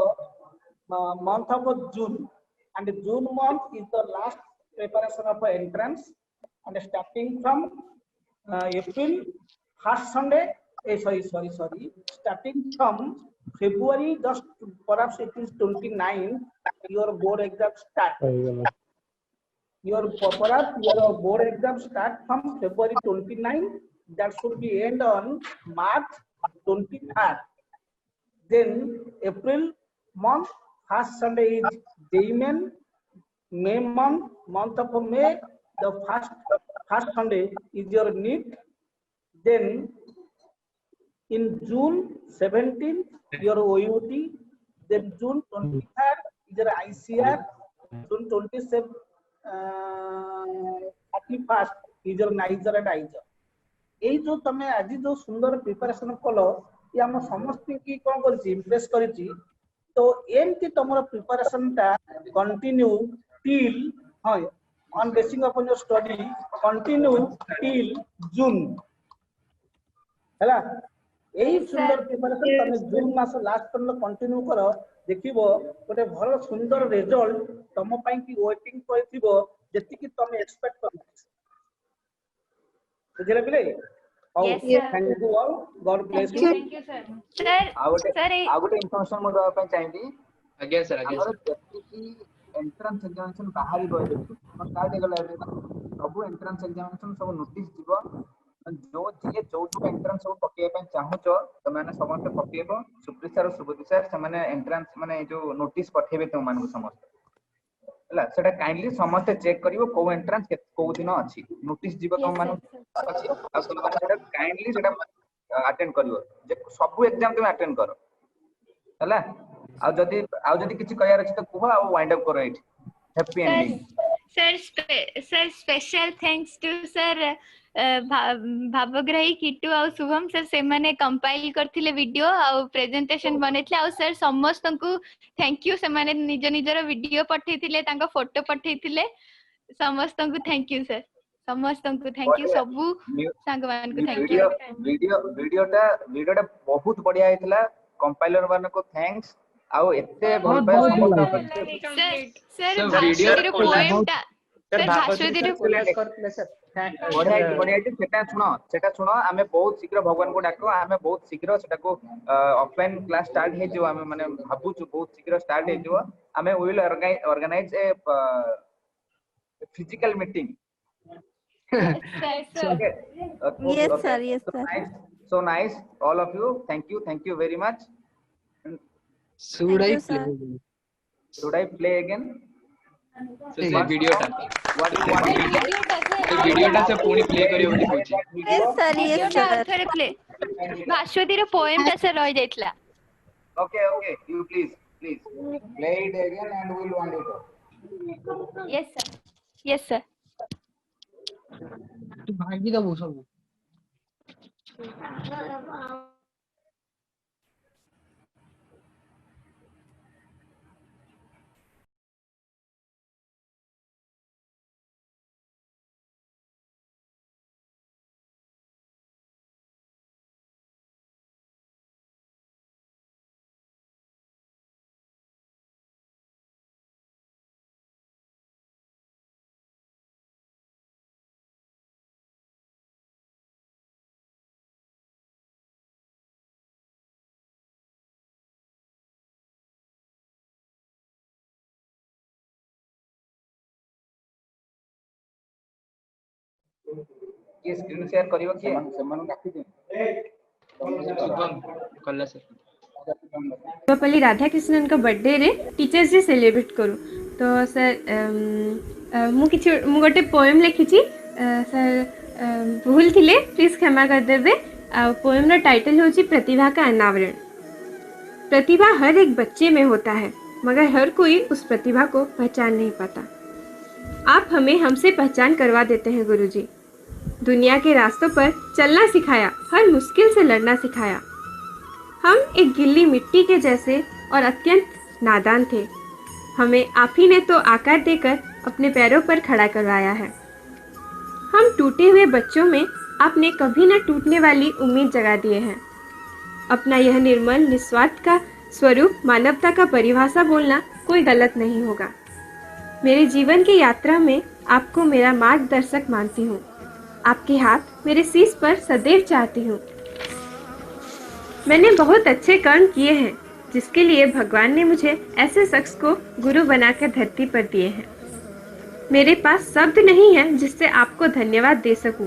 month of June, and June month is the last preparation of entrance, and starting from April first Sunday, sorry, starting from February, just perhaps it is 29, your board exam start. Your board exam start from February 29, that should be end on March 23rd. Then April month first Sunday is Jaiman. May month of May, the first Sunday is your NEET. Then in June 17th your OUT. Then June 23rd is your ICR. June 27th 31st is your NIJR and IJR. এই जो तमे आज जो सुंदर preparation कलो ये हम समस्त की कोन करछि इम्प्रेस करछि तो एमती तमरो प्रिपरेशन ता continue till on basin upon your study continue till June हला एई सुंदर प्रिपरेशन तमे जून मास लास्ट तक कंटिन्यू करो देखिबो गोटे भलो सुंदर रिजल्ट तम पई की वेटिंग करथिबो जति की तमे एक्सपेक्ट करबो बुझले बिले Yes, sir. Thank you all. God bless you. Thank you, sir. Sir, आगोटे इन्फॉर्मेशन मो दवा चाहिए आज्ञा सर हमर जति की एंट्रेंस एग्जामिनेशन बाहरी गए हम स्टार्ट हो गला सब एंट्रेंस एग्जामिनेशन सब नोटिस दिबो जो जे जो एंट्रेंस सब पके पे चाहूचो त माने समस्त पकेबो सुप्रीत सर सुबोध सर से माने एंट्रेंस माने जो नोटिस पठेबे त मानू समस्त हला सेटा काइंडली समस्त चेक करिवो को एंट्रेंस को दिन अछि नोटिस जीवो तुम मानु अछि आ तुम माने सेटा काइंडली सेटा अटेंड करिवो जे सब एग्जाम तुम अटेंड करो हला आ जदी किछि कयार अछि त कुह आ वाइंड अप करो it happy ending sir special thanks to sir Bhabagrahi Kitu आ शुभम सर से माने कंपाइल करथिले वीडियो आ प्रेजेंटेशन बनेथिले आ सर समस्त को थैंक यू से माने निज निजर वीडियो पठेथिले तांका फोटो पठेथिले समस्त को थैंक यू सर समस्त को थैंक यू सबु संगवान को थैंक यू वीडियोटा बहुत बढ़िया हेतला कंपाइलर मान को थैंक्स आउ एते भल पाए सर भास्वती पोएमटा सर भास्वती बढ़िया सेटा सुनो आमे बहुत शीघ्र भगवान को डाको आमे बहुत शीघ्र सेटा को ऑफलाइन क्लास स्टार्ट हे जो आमे माने भाबु छु बहुत शीघ्र स्टार्ट हे जो आमे will organise a physical meeting Yes, sir. Yes, sir. So nice, all of you. Thank you very much. Should I play? Should I play again? वीडियोटा से पूरी प्ले करियो बोली होची Yes, sir. Yes, sir. थोड़े play Bhaswati रो poem ता sir रह जाइतला Okay, you please play it again and we'll wind it up. yes sir तू भागी दबो सब किए स्क्रीन शेयर करियो किए सेमान काफी दिन कल्ला सर पल्ली राधा कृष्णन का बर्थडे रे टीचर्स डे सेलिब्रेट करू तो सर मु गोटे पोएम लिखी सर भूल थिले प्लीज क्षमा कर देबे पोएम रा टाइटल होची प्रतिभा का अनावरण। प्रतिभा हर एक बच्चे में होता है मगर हर कोई उस प्रतिभा को पहचान नहीं पाता। आप हमें हमसे पहचान करवा देते हैं गुरुजी। दुनिया के रास्तों पर चलना सिखाया, हर मुश्किल से लड़ना सिखाया। हम एक गिल्ली मिट्टी के जैसे और अत्यंत नादान थे। हमें आप ही ने तो आकार देकर अपने पैरों पर खड़ा करवाया है। हम टूटे हुए बच्चों में आपने कभी न टूटने वाली उम्मीद जगा दिए हैं। अपना यह निर्मल निस्वार्थ का स्वरूप मानवता का परिभाषा बोलना कोई गलत नहीं होगा। मेरे जीवन की यात्रा में आपको मेरा मार्गदर्शक मानती हूँ। आपके हाथ मेरे शीश पर सदैव चाहती हूँ। मैंने बहुत अच्छे कर्म किए हैं जिसके लिए भगवान ने मुझे ऐसे शख्स को गुरु बनाकर धरती पर दिए हैं। मेरे पास शब्द नहीं है जिससे आपको धन्यवाद दे सकूं।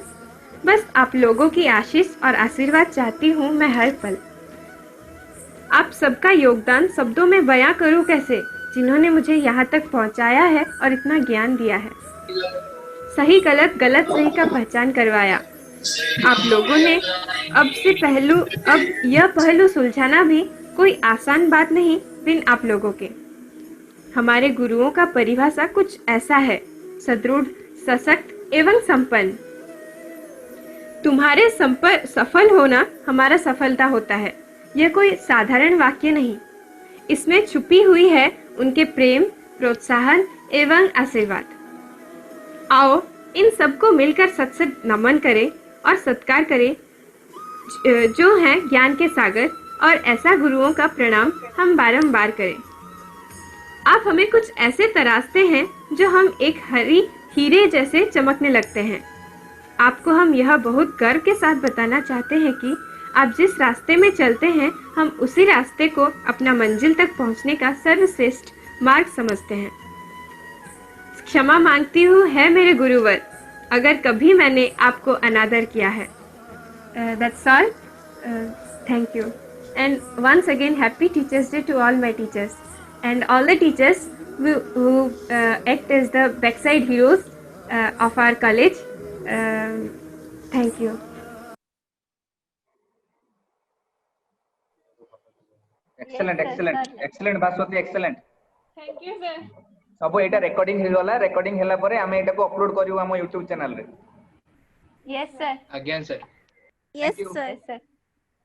बस आप लोगों की आशीष और आशीर्वाद चाहती हूँ मैं हर पल। आप सबका योगदान शब्दों में बयां करूं कैसे, जिन्होंने मुझे यहाँ तक पहुँचाया है और इतना ज्ञान दिया है। सही गलत गलत सही का पहचान करवाया। आप लोगों ने अब यह पहलू सुलझाना भी कोई आसान बात नहीं बिन आप लोगों के। हमारे गुरुओं का परिभाषा कुछ ऐसा है, सदृढ़, सशक्त एवं संपन्न। तुम्हारे सफल होना हमारा सफलता होता है। यह कोई साधारण वाक्य नहीं, इसमें छुपी हुई है उनके प्रेम, प्रोत्साहन एवं आशीर्वाद। आओ इन सबको मिलकर सत नमन करें और सत्कार करें जो हैं ज्ञान के सागर, और ऐसा गुरुओं का प्रणाम हम बारंबार करें। आप हमें कुछ ऐसे तराशते हैं जो हम एक हीरे जैसे चमकने लगते हैं। आपको हम यह बहुत गर्व के साथ बताना चाहते हैं कि आप जिस रास्ते में चलते हैं हम उसी रास्ते को अपना मंजिल तक पहुंचने का सर्वश्रेष्ठ मार्ग समझते हैं। क्षमा मांगती हूँ है मेरे गुरुवर अगर कभी मैंने आपको अनादर किया है। That's all. Thank you. And once again, happy Teachers Day to all my teachers and all the teachers who act as the backside heroes of our college. Thank you. Excellent Bhaswati, excellent. Thank you sir. सब एटा recording हे गला, recording हैला परे हमें एटा को upload करियो हम YouTube channel रे। Yes sir. Again sir. Yes, Thank you. sir. Yes, sir.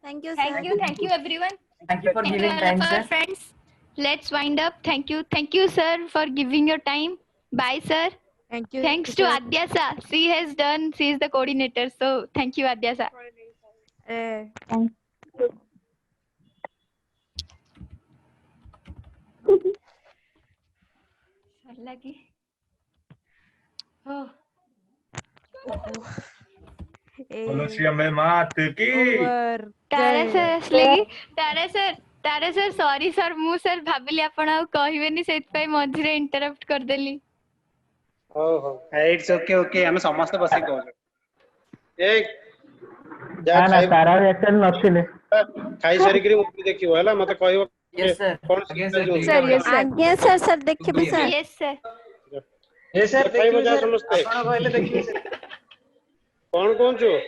Thank you, Thank sir. you. Thank you everyone. Thank you for Thank you giving all time, of our sir. friends. Let's wind up. Thank you sir for giving your time. Bye sir. Thank you. Thanks to Adyasa. She is the coordinator. So thank you Adyasa. लगी हो बोलो श्री अम्बे मात की। तारे sir sorry sir मु sir भाबिली आपण आ कहबेनी सेत पई मझरे interrupt कर देली। ओहो इट्स ओके ओके हम समस्त बसी कहू एक ना ना तारा एक्शन नथिले खाई सारी करी मूवी देखियो हला मते कहबो। Yes sir. आज्ञा सर सर देखिबे सर। Yes sir. ए सर देखिबो जा समझते आपण कहले देखिबे कौन कौन छु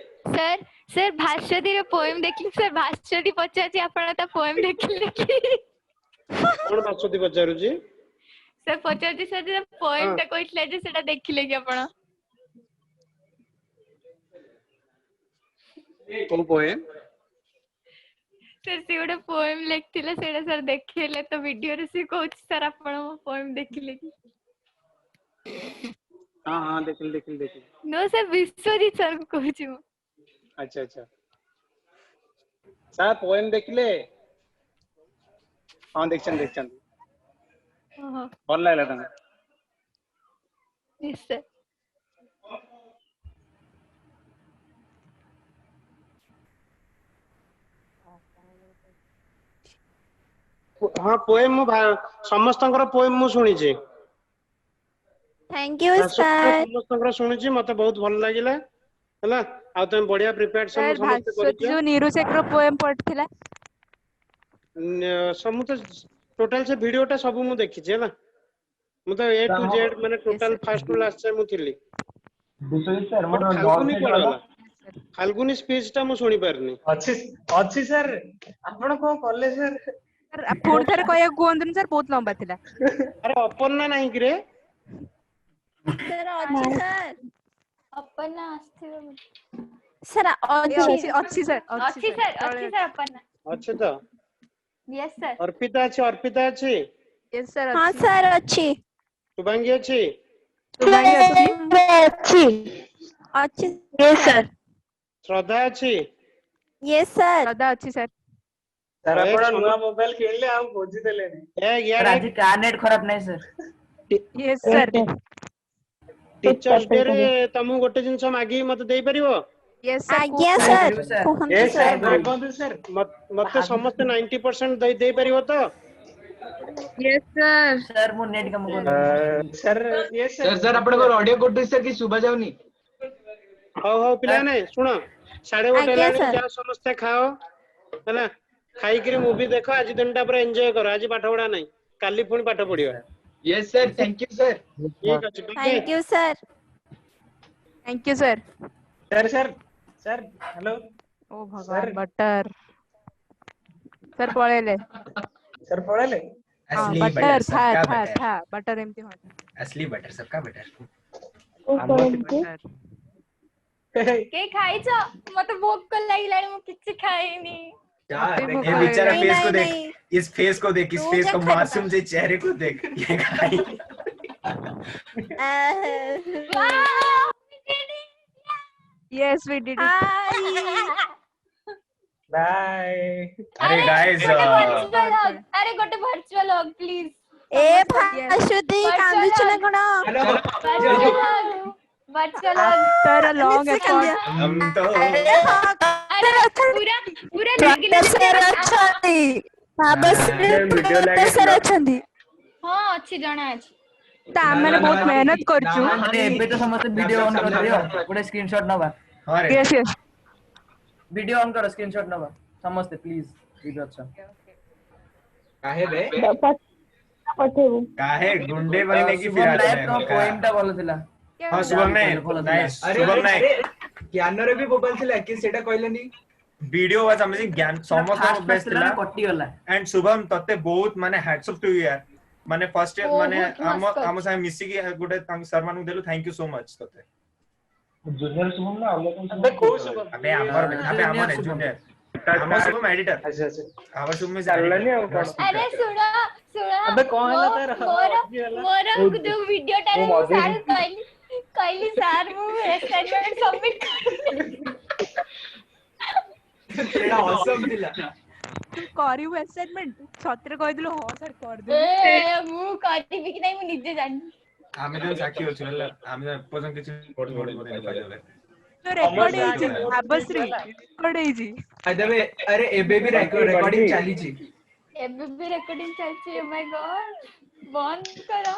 सर भास्वती रे पोएम देखली सर। भास्वती पचाची आपण ता पोएम देखली कि कौन भास्वती पचारु जी सर पचाची सर जे पोएम ता कोइतले जे सेटा देखिले कि आपण कौन पोएम सर से गोटे पोएम लिखथिले सेटा सर देखिले तो वीडियो रे से कहू सर आपण पोएम देखिले कि हां हां देखिल नो सर विश्वजीत सर को कहू छु। अच्छा अच्छा सर पोएम देखले हां देखछन हां भल लागला तने। Yes sir. हां पोएम मु समस्तंकर पोएम मु सुनी छी। Thank you sir. समस्तंकर सुनी छी मते बहुत भल लागिला हला आ तुम बढ़िया प्रिपेयर्ड सर समस्त भास्वती जो नीरू शेखर पोएम पढ़थिला समु तो टोटल से वीडियोटा सब मु देखि छै ना मु तो ए टू जेड माने टोटल फर्स्ट टू लास्ट से मु थिली विश्वजीत सर मोर फाल्गुनी डॉट कोड वाला वाला फाल्गुनी स्पीच टा मु सुनी पारनी अच्छी सर आपण को कॉलेज सर सर पुण थरे कहया कोंदन सर बहुत लंबा थिला अरे अपन्ना नहीं कि रे सर अच्छी सर अपना आस्थे सर अच्छी अच्छी सर अच्छी सर अपना अच्छे तो यस सर अर्पिता अच्छी यस सर हाँ सर अच्छी शुभांगी अच्छी अच्छी अच्छी यस सर श्रद्धा अच्छी यस सर श्रद्धा अच्छी सर सर आपण नुआ मोबाइल खेलले आ खोजी देलेनी ए यार आज का नेट खराब नहीं sir yes sir teachers day रे तमु गोटे जिंस मागी मते देई परिबो यस सर आज्ञा सर यस सर देखो सर मते समस्त 90% देई परिबो तो यस सर सर मो नेट कम कर सर यस सर सर आपण को ऑडियो कोड सर की सुबह जाउनी हो पिला ने सुनो 1:30 लानी जा समस्त खाओ हैना खाई करी मूवी देखो आज दिनटा पूरा एन्जॉय करो आज पाठ पढ़ा नहीं काली पुणी पाठ पढ़िबा yes sir thank you sir ठीक अछि thank you sir thank you sir sir sir hello ओ भगवान बटर सर पळेले सर पळेले असली बटर सबका था बटर बटर एमती होता असली बटर सबका बटर के खाइछ मते भोक को लागिलानी मु किछि खाइनी ये बेचारा फेस को देख इस फेस को देख इस फेस को मासूम से चेहरे को देख ये खाई यस वी डिड बाय अरे गाइस अरे गोटे वर्चुअल हग प्लीज ए भास्वती कांदुछ ना कोन वर्चुअल हग तर लॉन्ग एफर्ट हम तो अरे पूरा रेगुलर सर अछंती बाबस सर अछंती हां अच्छी जणा अछि ता हमने बहुत मेहनत करछु अरे एबे तो समस्त वीडियो ऑन कर दियो गोटे स्क्रीनशॉट नबा हां रे यस यस वीडियो ऑन करो स्क्रीनशॉट नबा समस्त प्लीज वीडियो अच्छा काहे बे पठेबु काहे गुंडे बनने की फिराद में पोएम टा बोल थिला हां शुभम नाइस शुभम नाइस ज्ञान रे भी मोबाइल थिला कि सेटा कहलेनी वीडियो वाज अमेजिंग ज्ञान समस्त बेस्ट थिला कटि गला एंड शुभम तते बहुत माने हैट्स ऑफ टू यू यार माने फर्स्ट माने हम साथ मिसी की गुडे सर मानु देलु थैंक यू सो मच तते जूनियर शुभम ना हम कौन अबे को शुभम अबे हमर जूनियर हमर शुभम एडिटर अच्छा हमर शुभम में चलनी अरे सुनो अबे कौन है तेरा मोर जो वीडियो टा रे सार कहली सर मु असाइनमेंट सबमिट सेटा ऑसम दिला तू करिउ असाइनमेंट छत्र कहि दिलो हां सर कर दे ए मु करबी कि नहीं मु निजे जानि आमे तो साक्षी होछ आमे पसंद किछ कोड करे तो रेकॉर्ड हेछि आबश्री रेकॉर्ड हेछि अरे एबे भी रिकॉर्डिंग चाली छी एबे भी रिकॉर्डिंग चलछि ओ माय गॉड बंद करो